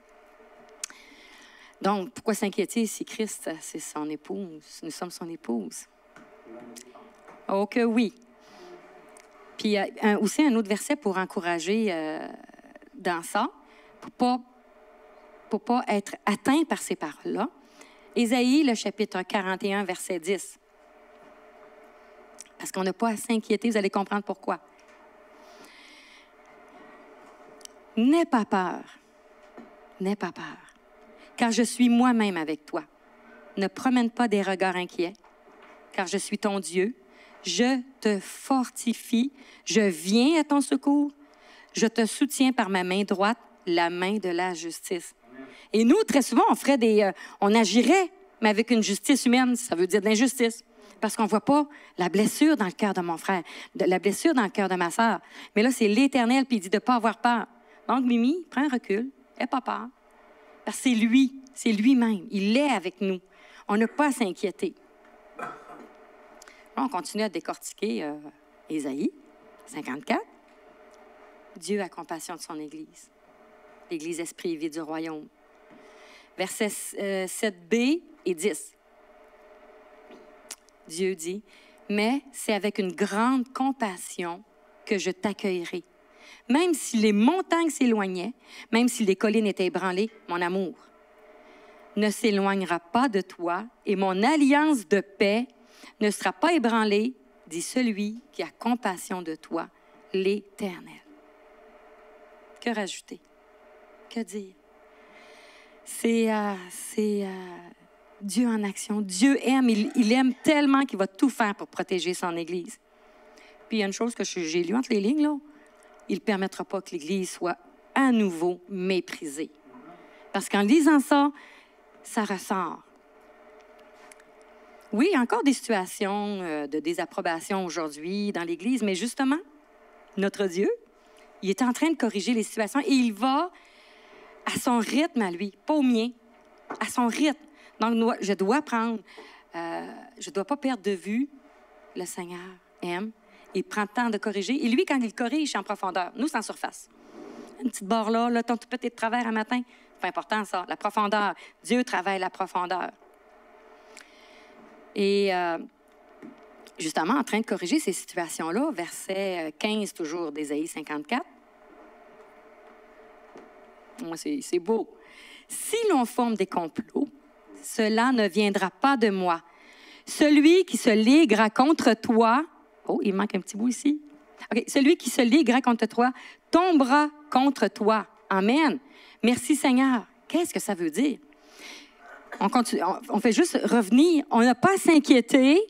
Donc, pourquoi s'inquiéter si Christ, c'est son épouse? Nous sommes son épouse. Oh que oui. Puis aussi un autre verset pour encourager dans ça, pour pas être atteint par ces paroles-là. Ésaïe, le chapitre 41, verset 10. Parce qu'on n'a pas à s'inquiéter, vous allez comprendre pourquoi. N'aie pas peur, car je suis moi-même avec toi. Ne promène pas des regards inquiets, car je suis ton Dieu. Je te fortifie, je viens à ton secours, je te soutiens par ma main droite, la main de la justice. Et nous, très souvent, on agirait, mais avec une justice humaine, ça veut dire de l'injustice. Parce qu'on ne voit pas la blessure dans le cœur de mon frère, la blessure dans le cœur de ma sœur. Mais là, c'est l'Éternel, puis il dit de ne pas avoir peur. Donc, Mimi, prends un recul, n'aie pas peur. Parce que c'est lui-même, il est avec nous. On n'a pas à s'inquiéter. Là, on continue à décortiquer Ésaïe 54. Dieu a compassion de son Église. L'Église esprit et vie du royaume. Versets 7b et 10. Dieu dit, « Mais c'est avec une grande compassion que je t'accueillerai. Même si les montagnes s'éloignaient, même si les collines étaient ébranlées, mon amour ne s'éloignera pas de toi et mon alliance de paix ne sera pas ébranlée, dit celui qui a compassion de toi, l'Éternel. » Que rajouter? Que dire? C'est Dieu en action. Dieu aime, il aime tellement qu'il va tout faire pour protéger son Église. Puis il y a une chose que j'ai lue entre les lignes, là. Il ne permettra pas que l'Église soit à nouveau méprisée. Parce qu'en lisant ça, ça ressort. Oui, il y a encore des situations de désapprobation aujourd'hui dans l'Église, mais justement, notre Dieu, il est en train de corriger les situations et il va à son rythme à lui, pas au mien, à son rythme. Donc, je dois je ne dois pas perdre de vue le Seigneur aime. Il prend le temps de corriger. Et lui, quand il corrige, c'est en profondeur. Nous, c'est en surface. Une petite barre là, ton tout petit de travers un matin. C'est pas important, ça. La profondeur. Dieu travaille la profondeur. Et justement, en train de corriger ces situations-là, verset 15 toujours d'Ésaïe 54. C'est beau. Si l'on forme des complots, cela ne viendra pas de moi. Celui qui se liguera contre toi, oh, il manque un petit bout ici. Okay. Celui qui se liguera contre toi tombera contre toi. Amen. Merci Seigneur. Qu'est-ce que ça veut dire? On continue, on fait juste revenir. On n'a pas à s'inquiéter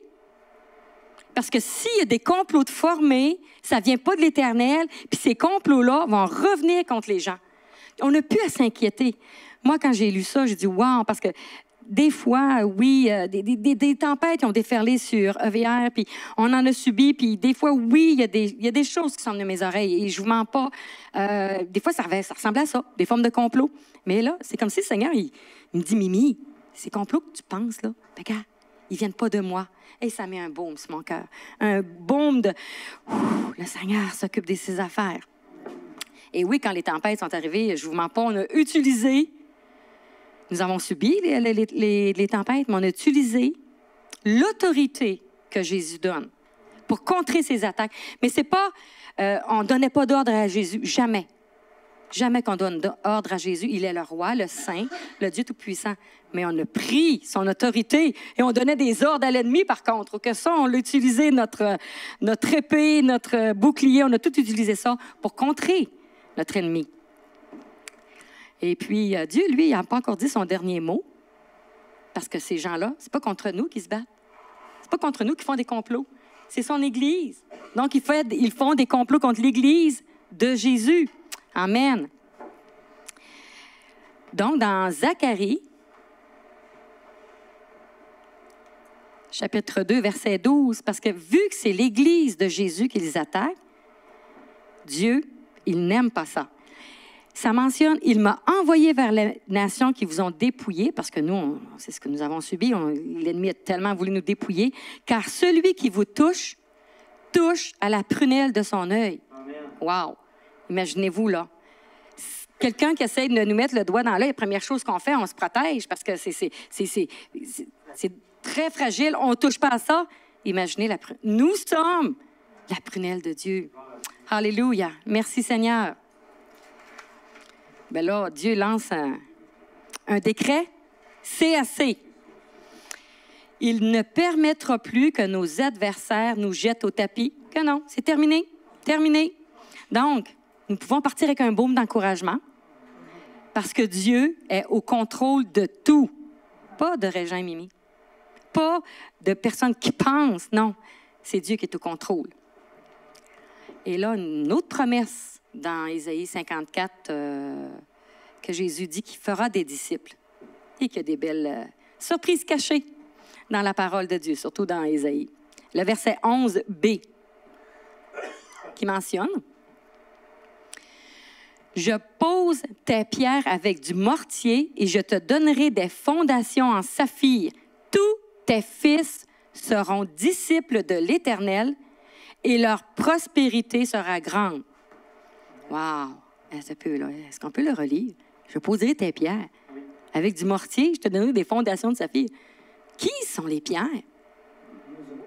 Parce que s'il y a des complots de formés, ça ne vient pas de l'Éternel, puis ces complots-là vont revenir contre les gens. On n'a plus à s'inquiéter. Moi, quand j'ai lu ça, j'ai dit « wow », parce que des fois, oui, des tempêtes ont déferlé sur EVR, puis on en a subi, puis des fois, oui, il y a des choses qui sont de mes oreilles, et je ne vous mens pas. Des fois, ça ressemblait à ça, des formes de complot. Mais là, c'est comme si le Seigneur, il me dit « Mimi, ces complots que tu penses, là, regarde, ils ne viennent pas de moi. » Et ça met un baume sur mon cœur. Un baume de « le Seigneur s'occupe de ses affaires. » Et oui, quand les tempêtes sont arrivées, je ne vous mens pas, on a utilisé, nous avons subi les tempêtes, mais on a utilisé l'autorité que Jésus donne pour contrer ces attaques. Mais c'est pas, on ne donnait pas d'ordre à Jésus, jamais. Jamais qu'on donne ordre à Jésus. Il est le roi, le saint, le Dieu tout-puissant. Mais on a pris son autorité et on donnait des ordres à l'ennemi, par contre. Que ça, on l'a utilisé, notre épée, notre bouclier, on a tout utilisé ça pour contrer notre ennemi. Et puis, Dieu, lui, il n'a pas encore dit son dernier mot, parce que ces gens-là, c'est pas contre nous qu'ils se battent. C'est pas contre nous qu'ils font des complots. C'est son Église. Donc, ils font des complots contre l'Église de Jésus. Amen. Donc, dans Zacharie, chapitre 2, verset 12, parce que vu que c'est l'Église de Jésus qui les attaque, Dieu, il n'aime pas ça. Ça mentionne, il m'a envoyé vers les nations qui vous ont dépouillés, parce que nous, c'est ce que nous avons subi, l'ennemi a tellement voulu nous dépouiller, car celui qui vous touche à la prunelle de son œil. Wow! Imaginez-vous, là. Quelqu'un qui essaie de nous mettre le doigt dans l'œil, la première chose qu'on fait, on se protège, parce que c'est très fragile, on ne touche pas à ça. Imaginez la prunelle. Nous sommes la prunelle de Dieu. Alléluia! Merci, Seigneur. Bien là, Dieu lance un décret, c'est assez. Il ne permettra plus que nos adversaires nous jettent au tapis. Que non, c'est terminé, terminé. Donc, nous pouvons partir avec un baume d'encouragement parce que Dieu est au contrôle de tout. Pas de Régin Mimi. Pas de personnes qui pensent. Non, c'est Dieu qui est au contrôle. Et là, une autre promesse dans Ésaïe 54, que Jésus dit qu'il fera des disciples et qu'il y a des belles surprises cachées dans la parole de Dieu, surtout dans Ésaïe. Le verset 11b qui mentionne « Je pose tes pierres avec du mortier et je te donnerai des fondations en saphir. Tous tes fils seront disciples de l'Éternel et leur prospérité sera grande. » Wow! Est-ce qu'on peut le relire? Je poserai tes pierres. Avec du mortier, je te donnerai des fondations de saphir. Qui sont les pierres?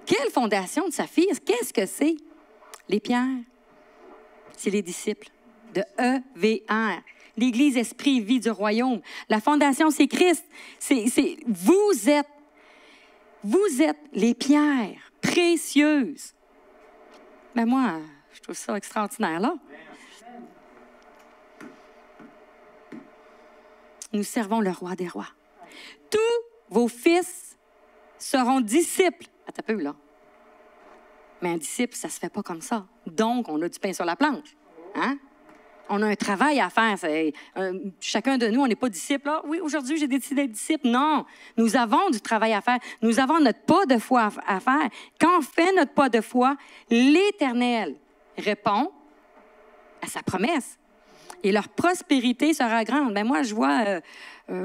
Quelle fondation de saphir? Qu'est-ce que c'est? Les pierres, c'est les disciples de EVR. L'Église Esprit Vie du Royaume. La fondation, c'est Christ. Vous êtes les pierres précieuses. Mais moi, je trouve ça extraordinaire, là. Nous servons le roi des rois. Tous vos fils seront disciples. Attends un peu, là. Mais un disciple, ça ne se fait pas comme ça. Donc, on a du pain sur la planche. Hein? On a un travail à faire. Chacun de nous, on n'est pas disciple. Ah, oui, aujourd'hui, j'ai décidé d'être disciple. Non, nous avons du travail à faire. Nous avons notre pas de foi à faire. Quand on fait notre pas de foi, l'Éternel répond à sa promesse. Et leur prospérité sera grande. Ben moi, je vois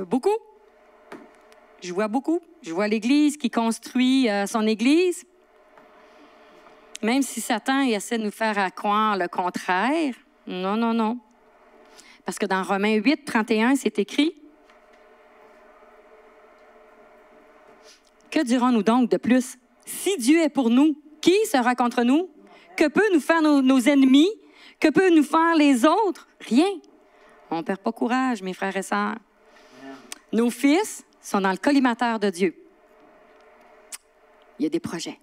beaucoup. Je vois beaucoup. Je vois l'Église qui construit son Église. Même si Satan essaie de nous faire croire le contraire. Non, non, non. Parce que dans Romains 8, 31, c'est écrit « Que dirons-nous donc de plus? Si Dieu est pour nous, qui sera contre nous? Que peut nous faire nos ennemis? Que peut nous faire les autres? Rien. On ne perd pas courage, mes frères et sœurs. Nos fils sont dans le collimateur de Dieu. Il y a des projets.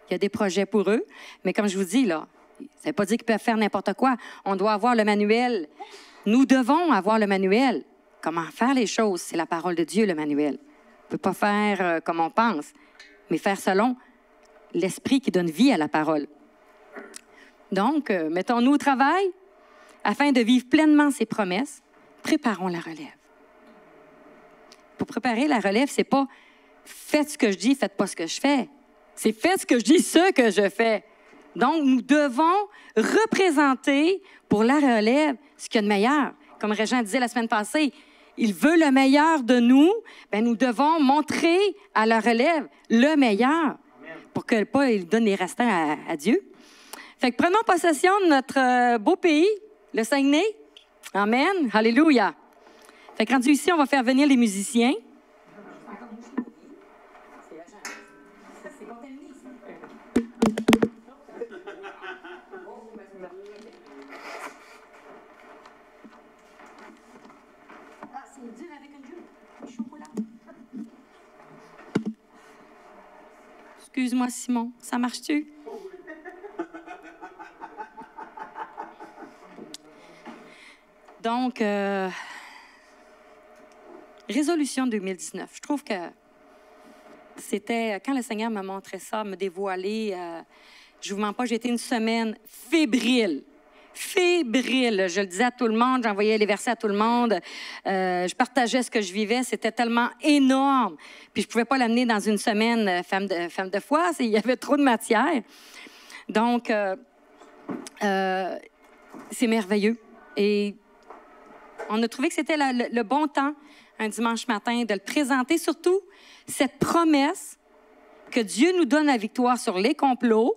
Il y a des projets pour eux, mais comme je vous dis, là, ça ne veut pas dire qu'ils peuvent faire n'importe quoi. On doit avoir le manuel. Nous devons avoir le manuel. Comment faire les choses, c'est la parole de Dieu, le manuel. On ne peut pas faire comme on pense, mais faire selon l'Esprit qui donne vie à la parole. Donc, mettons-nous au travail afin de vivre pleinement ses promesses. Préparons la relève. Pour préparer la relève, c'est pas « faites ce que je dis, faites pas ce que je fais ». C'est « faites ce que je dis, ce que je fais ». Donc, nous devons représenter pour la relève ce qu'il y a de meilleur. Comme Régent disait la semaine passée, il veut le meilleur de nous, bien, nous devons montrer à la relève le meilleur pour que pas il donne les restants à Dieu. Fait que prenons possession de notre beau pays, le Saguenay. Amen. Alléluia. Fait que rendu ici, on va faire venir les musiciens. Excuse-moi, Simon, ça marche-tu? Donc, résolution 2019. Je trouve que c'était, quand le Seigneur m'a montré ça, me dévoilé, je ne vous mens pas, j'ai été une semaine fébrile. Fébrile. Je le disais à tout le monde, j'envoyais les versets à tout le monde. Je partageais ce que je vivais. C'était tellement énorme. Puis je ne pouvais pas l'amener dans une semaine femme de foi. Il y avait trop de matière. Donc, c'est merveilleux. Et on a trouvé que c'était le bon temps, un dimanche matin, de le présenter. Surtout, cette promesse que Dieu nous donne la victoire sur les complots.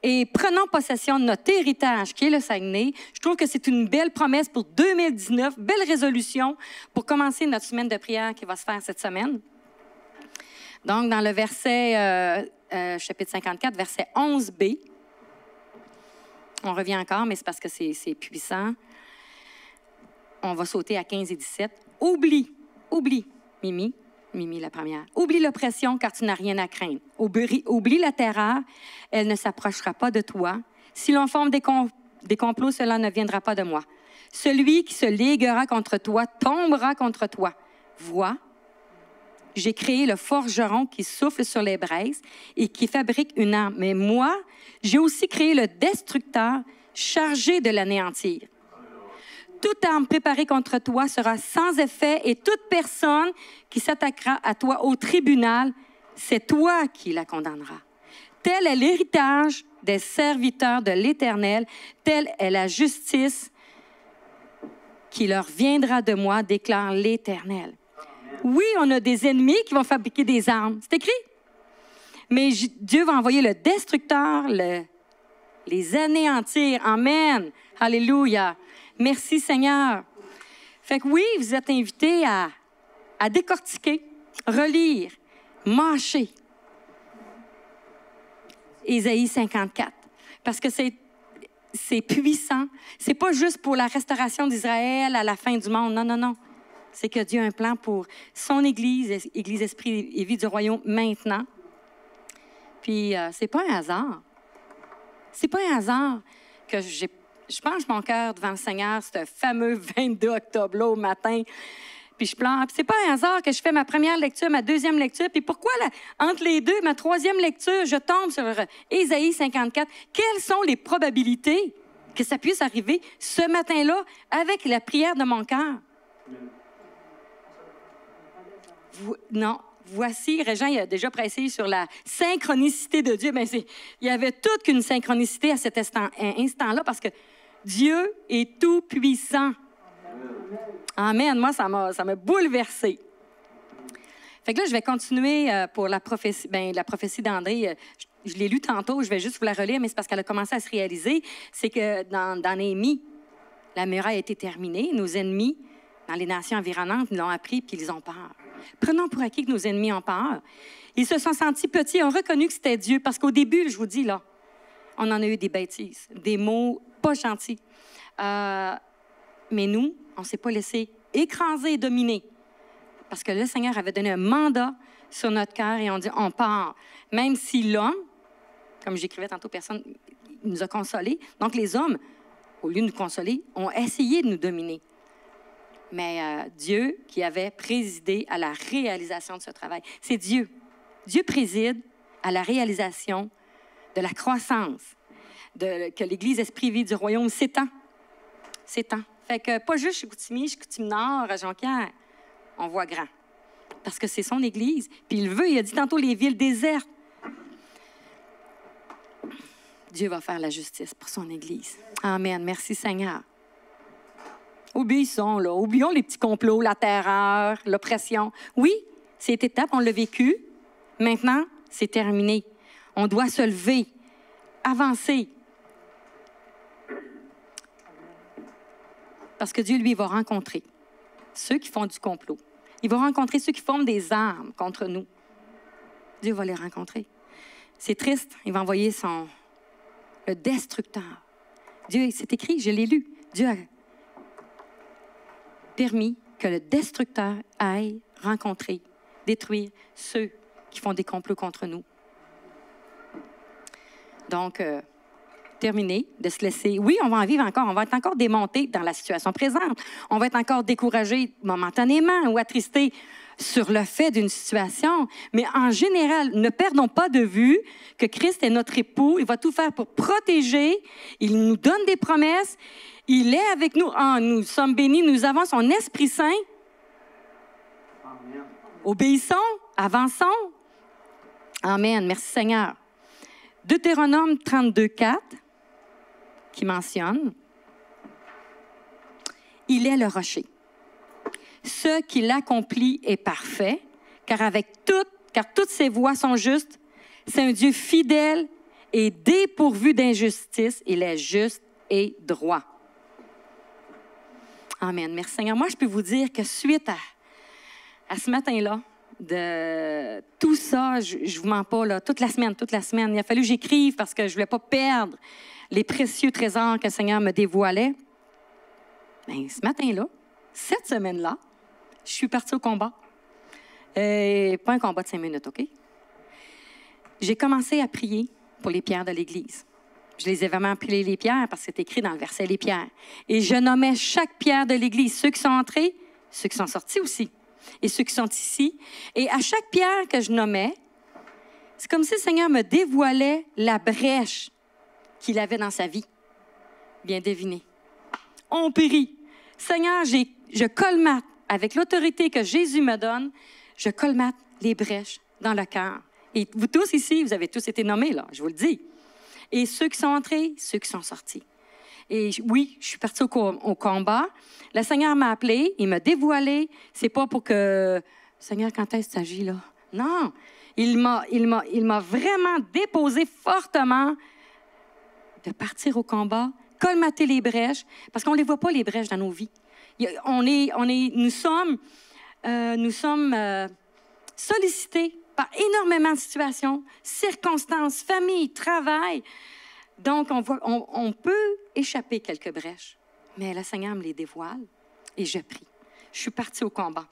Et prenons possession de notre héritage, qui est le Saguenay. Je trouve que c'est une belle promesse pour 2019, belle résolution pour commencer notre semaine de prière qui va se faire cette semaine. Donc, dans le verset, chapitre 54, verset 11b, on revient encore, mais c'est parce que c'est puissant. On va sauter à 15 et 17. Oublie, Mimi, la première. Oublie l'oppression, car tu n'as rien à craindre. Oublie la terreur, elle ne s'approchera pas de toi. Si l'on forme des complots, cela ne viendra pas de moi. Celui qui se liguera contre toi tombera contre toi. Vois, j'ai créé le forgeron qui souffle sur les braises et qui fabrique une arme. Mais moi, j'ai aussi créé le destructeur chargé de l'anéantir. Toute arme préparée contre toi sera sans effet et toute personne qui s'attaquera à toi au tribunal, c'est toi qui la condamneras. Tel est l'héritage des serviteurs de l'Éternel, telle est la justice qui leur viendra de moi, déclare l'Éternel. Oui, on a des ennemis qui vont fabriquer des armes, c'est écrit. Mais Dieu va envoyer le destructeur, les anéantir. Amen. Alléluia. Merci, Seigneur. Fait que oui, vous êtes invités à décortiquer, relire, mâcher Ésaïe 54. Parce que c'est puissant. C'est pas juste pour la restauration d'Israël à la fin du monde. Non, non, non. C'est que Dieu a un plan pour son Église, Église Esprit et Vie du Royaume maintenant. Puis, c'est pas un hasard. C'est pas un hasard que je penche mon cœur devant le Seigneur ce fameux 22 octobre-là au matin. Puis je pleure. Puis c'est pas un hasard que je fais ma première lecture, ma deuxième lecture. Puis pourquoi, entre les deux, ma troisième lecture, je tombe sur Ésaïe 54? Quelles sont les probabilités que ça puisse arriver ce matin-là avec la prière de mon cœur? Non. Voici, Régent, il a déjà pressé sur la synchronicité de Dieu. Bien, il y avait toute qu'une synchronicité à cet instant-là parce que Dieu est tout-puissant. Amen. Moi, ça m'a bouleversée. Fait que là, je vais continuer pour la prophétie. Bien, la prophétie d'André, je l'ai lue tantôt, je vais juste vous la relire, mais c'est parce qu'elle a commencé à se réaliser. C'est que dans Néhémie, la muraille a été terminée. Nos ennemis, dans les nations environnantes, l'ont appris puis ils ont peur. Prenons pour acquis que nos ennemis ont peur. Ils se sont sentis petits, ont reconnu que c'était Dieu. Parce qu'au début, je vous dis, là, on en a eu des bêtises, des mots pas gentils. Mais nous, on ne s'est pas laissé écraser et dominer. Parce que le Seigneur avait donné un mandat sur notre cœur et on dit, on part. Même si l'homme, comme j'écrivais tantôt, personne nous a consolés. Donc les hommes, au lieu de nous consoler, ont essayé de nous dominer. Mais Dieu qui avait présidé à la réalisation de ce travail. C'est Dieu. Dieu préside à la réalisation de la croissance, que l'Église Esprit-Vie du Royaume s'étend. S'étend. Fait que pas juste chez Chicoutimi, Chicoutimi-Nord, à Jonquière, on voit grand. Parce que c'est son Église. Puis il veut, il a dit tantôt, les villes désertes. Dieu va faire la justice pour son Église. Amen. Merci Seigneur. Obéissons, là. Oublions les petits complots, la terreur, l'oppression. Oui, c'est étape, on l'a vécu. Maintenant, c'est terminé. On doit se lever, avancer. Parce que Dieu, lui, va rencontrer ceux qui font du complot. Il va rencontrer ceux qui forment des armes contre nous. Dieu va les rencontrer. C'est triste, il va envoyer le destructeur. Dieu, c'est écrit, je l'ai lu. Dieu a permis que le destructeur aille rencontrer, détruire ceux qui font des complots contre nous. Donc, terminer, de se laisser... Oui, on va en vivre encore, on va être encore démonté dans la situation présente. On va être encore découragé momentanément ou attristé sur le fait d'une situation. Mais en général, ne perdons pas de vue que Christ est notre époux. Il va tout faire pour protéger. Il nous donne des promesses. Il est avec nous. Ah, nous sommes bénis. Nous avons son Esprit Saint. Amen. Obéissons, avançons. Amen. Merci Seigneur. Deutéronome 32:4 qui mentionne « Il est le rocher. Ce qu'il accomplit est parfait, car toutes ses voies sont justes. C'est un Dieu fidèle et dépourvu d'injustice. Il est juste et droit. » Amen. Merci Seigneur. Moi, je peux vous dire que suite à ce matin-là, de tout ça, je ne vous mens pas, là, toute la semaine, il a fallu que j'écrive parce que je ne voulais pas perdre les précieux trésors que le Seigneur me dévoilait. Bien, ce matin-là, cette semaine-là, je suis partie au combat. Pas un combat de 5 minutes, OK? J'ai commencé à prier pour les pierres de l'Église. Je les ai vraiment appelées les pierres parce que c'est écrit dans le verset « les pierres ». Et je nommais chaque pierre de l'Église, ceux qui sont entrés, ceux qui sont sortis aussi, et ceux qui sont ici. Et à chaque pierre que je nommais, c'est comme si le Seigneur me dévoilait la brèche qu'il avait dans sa vie. Bien deviné. On prie. Seigneur, je colmate, avec l'autorité que Jésus me donne, je colmate les brèches dans le cœur. Et vous tous ici, vous avez tous été nommés, là, je vous le dis. Et ceux qui sont entrés, ceux qui sont sortis. Et oui, je suis partie au combat. Le Seigneur m'a appelé, il m'a dévoilé. C'est pas pour que... Seigneur, quand est-ce que tu agis, là? Non. Il m'a vraiment déposé fortement de partir au combat, colmater les brèches, parce qu'on ne les voit pas, les brèches, dans nos vies. Nous sommes sollicités par énormément de situations, circonstances, famille, travail. Donc, on peut échapper quelques brèches, mais le Seigneur me les dévoile et je prie. Je suis partie au combat.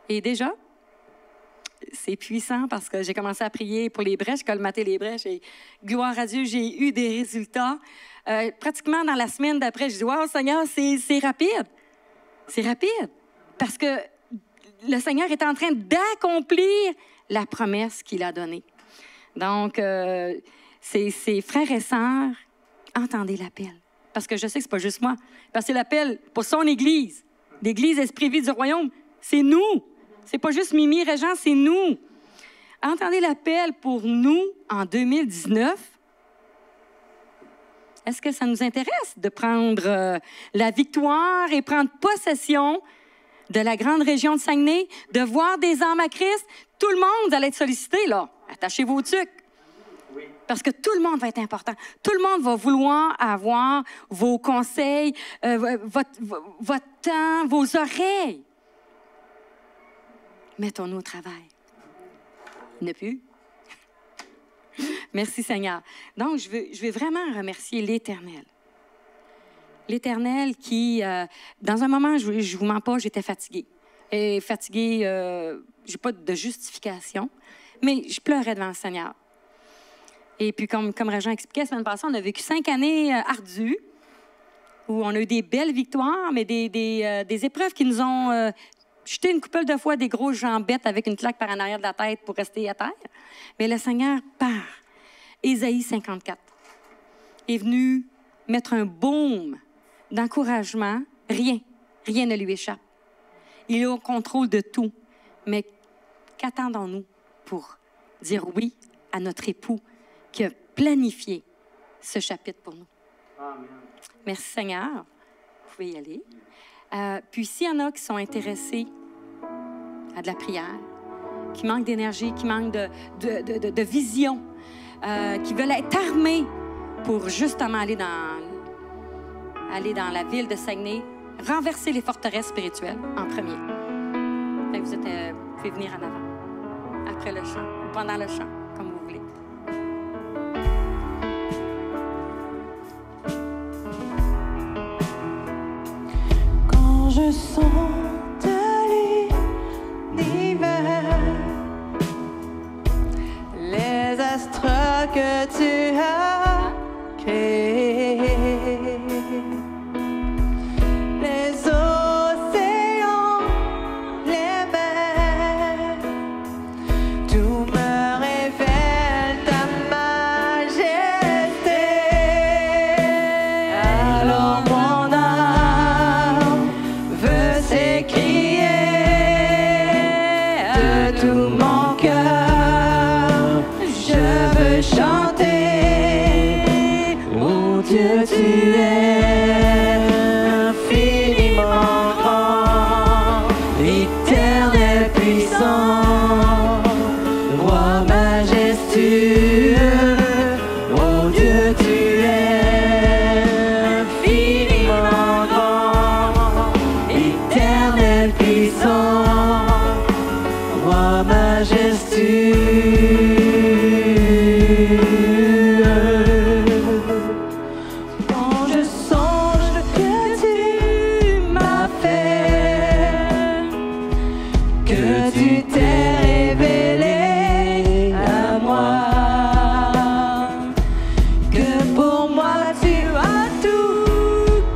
Et déjà, c'est puissant parce que j'ai commencé à prier pour les brèches, colmater les brèches et gloire à Dieu, j'ai eu des résultats. Pratiquement dans la semaine d'après, je dis « Wow, Seigneur, c'est rapide. C'est rapide. » Parce que le Seigneur est en train d'accomplir la promesse qu'il a donnée. Donc, ses frères et sœurs, entendez l'appel. Parce que je sais que ce n'est pas juste moi. Parce que c'est l'appel pour son Église. L'Église Esprit-Vie du Royaume, c'est nous. C'est pas juste Mimi, Régent, c'est nous. Entendez l'appel pour nous en 2019. Est-ce que ça nous intéresse de prendre la victoire et prendre possession de la grande région de Saguenay, de voir des âmes à Christ? Tout le monde va être sollicité, là. Attachez vos tucs. Oui. Parce que tout le monde va être important. Tout le monde va vouloir avoir vos conseils, votre temps, vos oreilles. Mettons-nous au travail. Il n'y en a plus. Merci Seigneur. Donc, je veux vraiment remercier l'Éternel. L'Éternel qui, dans un moment, je ne vous mens pas, j'étais fatiguée. Et fatiguée, je n'ai pas de justification, mais je pleurais devant le Seigneur. Et puis, comme Régent expliquait, la semaine passée, on a vécu 5 années ardues, où on a eu des belles victoires, mais des épreuves qui nous ont jeté une couple de fois des grosses jambettes avec une claque par en arrière de la tête pour rester à terre. Mais le Seigneur part. Ésaïe 54 est venu mettre un baume d'encouragement. Rien ne lui échappe. Il est au contrôle de tout. Mais qu'attendons-nous pour dire oui à notre époux qui a planifié ce chapitre pour nous? Amen. Merci Seigneur. Vous pouvez y aller. Puis s'il y en a qui sont intéressés à de la prière, qui manquent d'énergie, qui manquent de vision, qui veulent être armés pour justement aller dans la ville de Saguenay, renverser les forteresses spirituelles en premier. Vous pouvez venir en avant, après le chant, ou pendant le chant, comme vous voulez. Quand je sens de l'univers, les astres que tu as créés, les océans, les mers, tout me révèle ta majesté. Alors mon âme veut s'écrier de tout mon cœur. Je veux chanter, oh Dieu, tu es infiniment grand, éternel puissant, roi majestueux. Oh Dieu, tu es infiniment grand, éternel puissant, roi majestueux. Quand je songe que tu m'as fait, que tu t'es révélé à moi, que pour moi tu as tout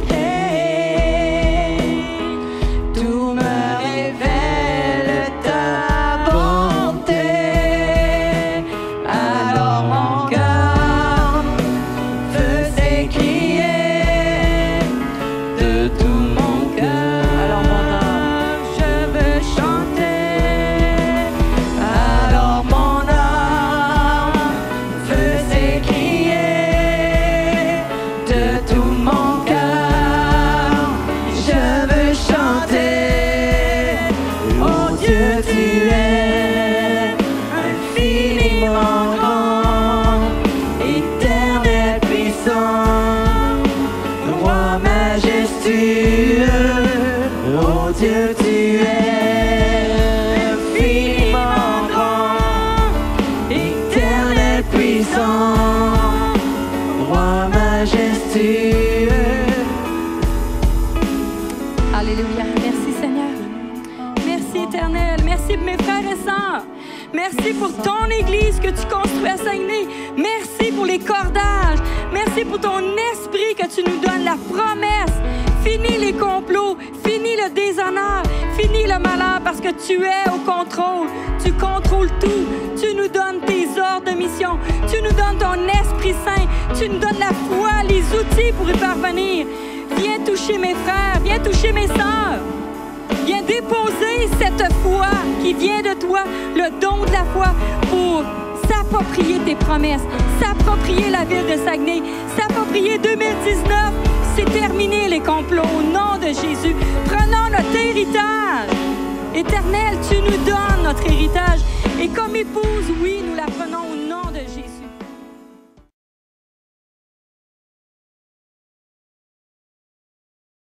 créé, tout me révèle ta bonté. Alors mon cœur veut s'écrier de tout mon cœur. Alors mon âme, je veux chanter. Alors mon âme veut s'écrier de tout mon cœur. Je veux chanter. Oh Dieu, tu es infiniment grand, éternel puissant, roi majestueux. Oh Dieu, tu es infiniment grand, éternel puissant, roi majestueux. Alléluia. Merci Seigneur. Merci Éternel. Merci mes frères et sœurs. Merci pour ton Église que tu construis à Saguenay. Merci pour les cordages. Merci pour ton esprit que tu nous donnes, la promesse. Finis les complots, finis le déshonneur, finis le malheur parce que tu es au contrôle. Tu contrôles tout. Tu nous donnes tes ordres de mission. Tu nous donnes ton Esprit Saint. Tu nous donnes la foi, les outils pour y parvenir. Viens toucher mes frères, viens toucher mes sœurs. Viens déposer cette foi qui vient de toi, le don de la foi pour s'approprier tes promesses, s'approprier la ville de Saguenay, s'approprier 2019. C'est terminé les complots au nom de Jésus. Prenons notre héritage. Éternel, tu nous donnes notre héritage. Et comme épouse, oui, nous la prenons au nom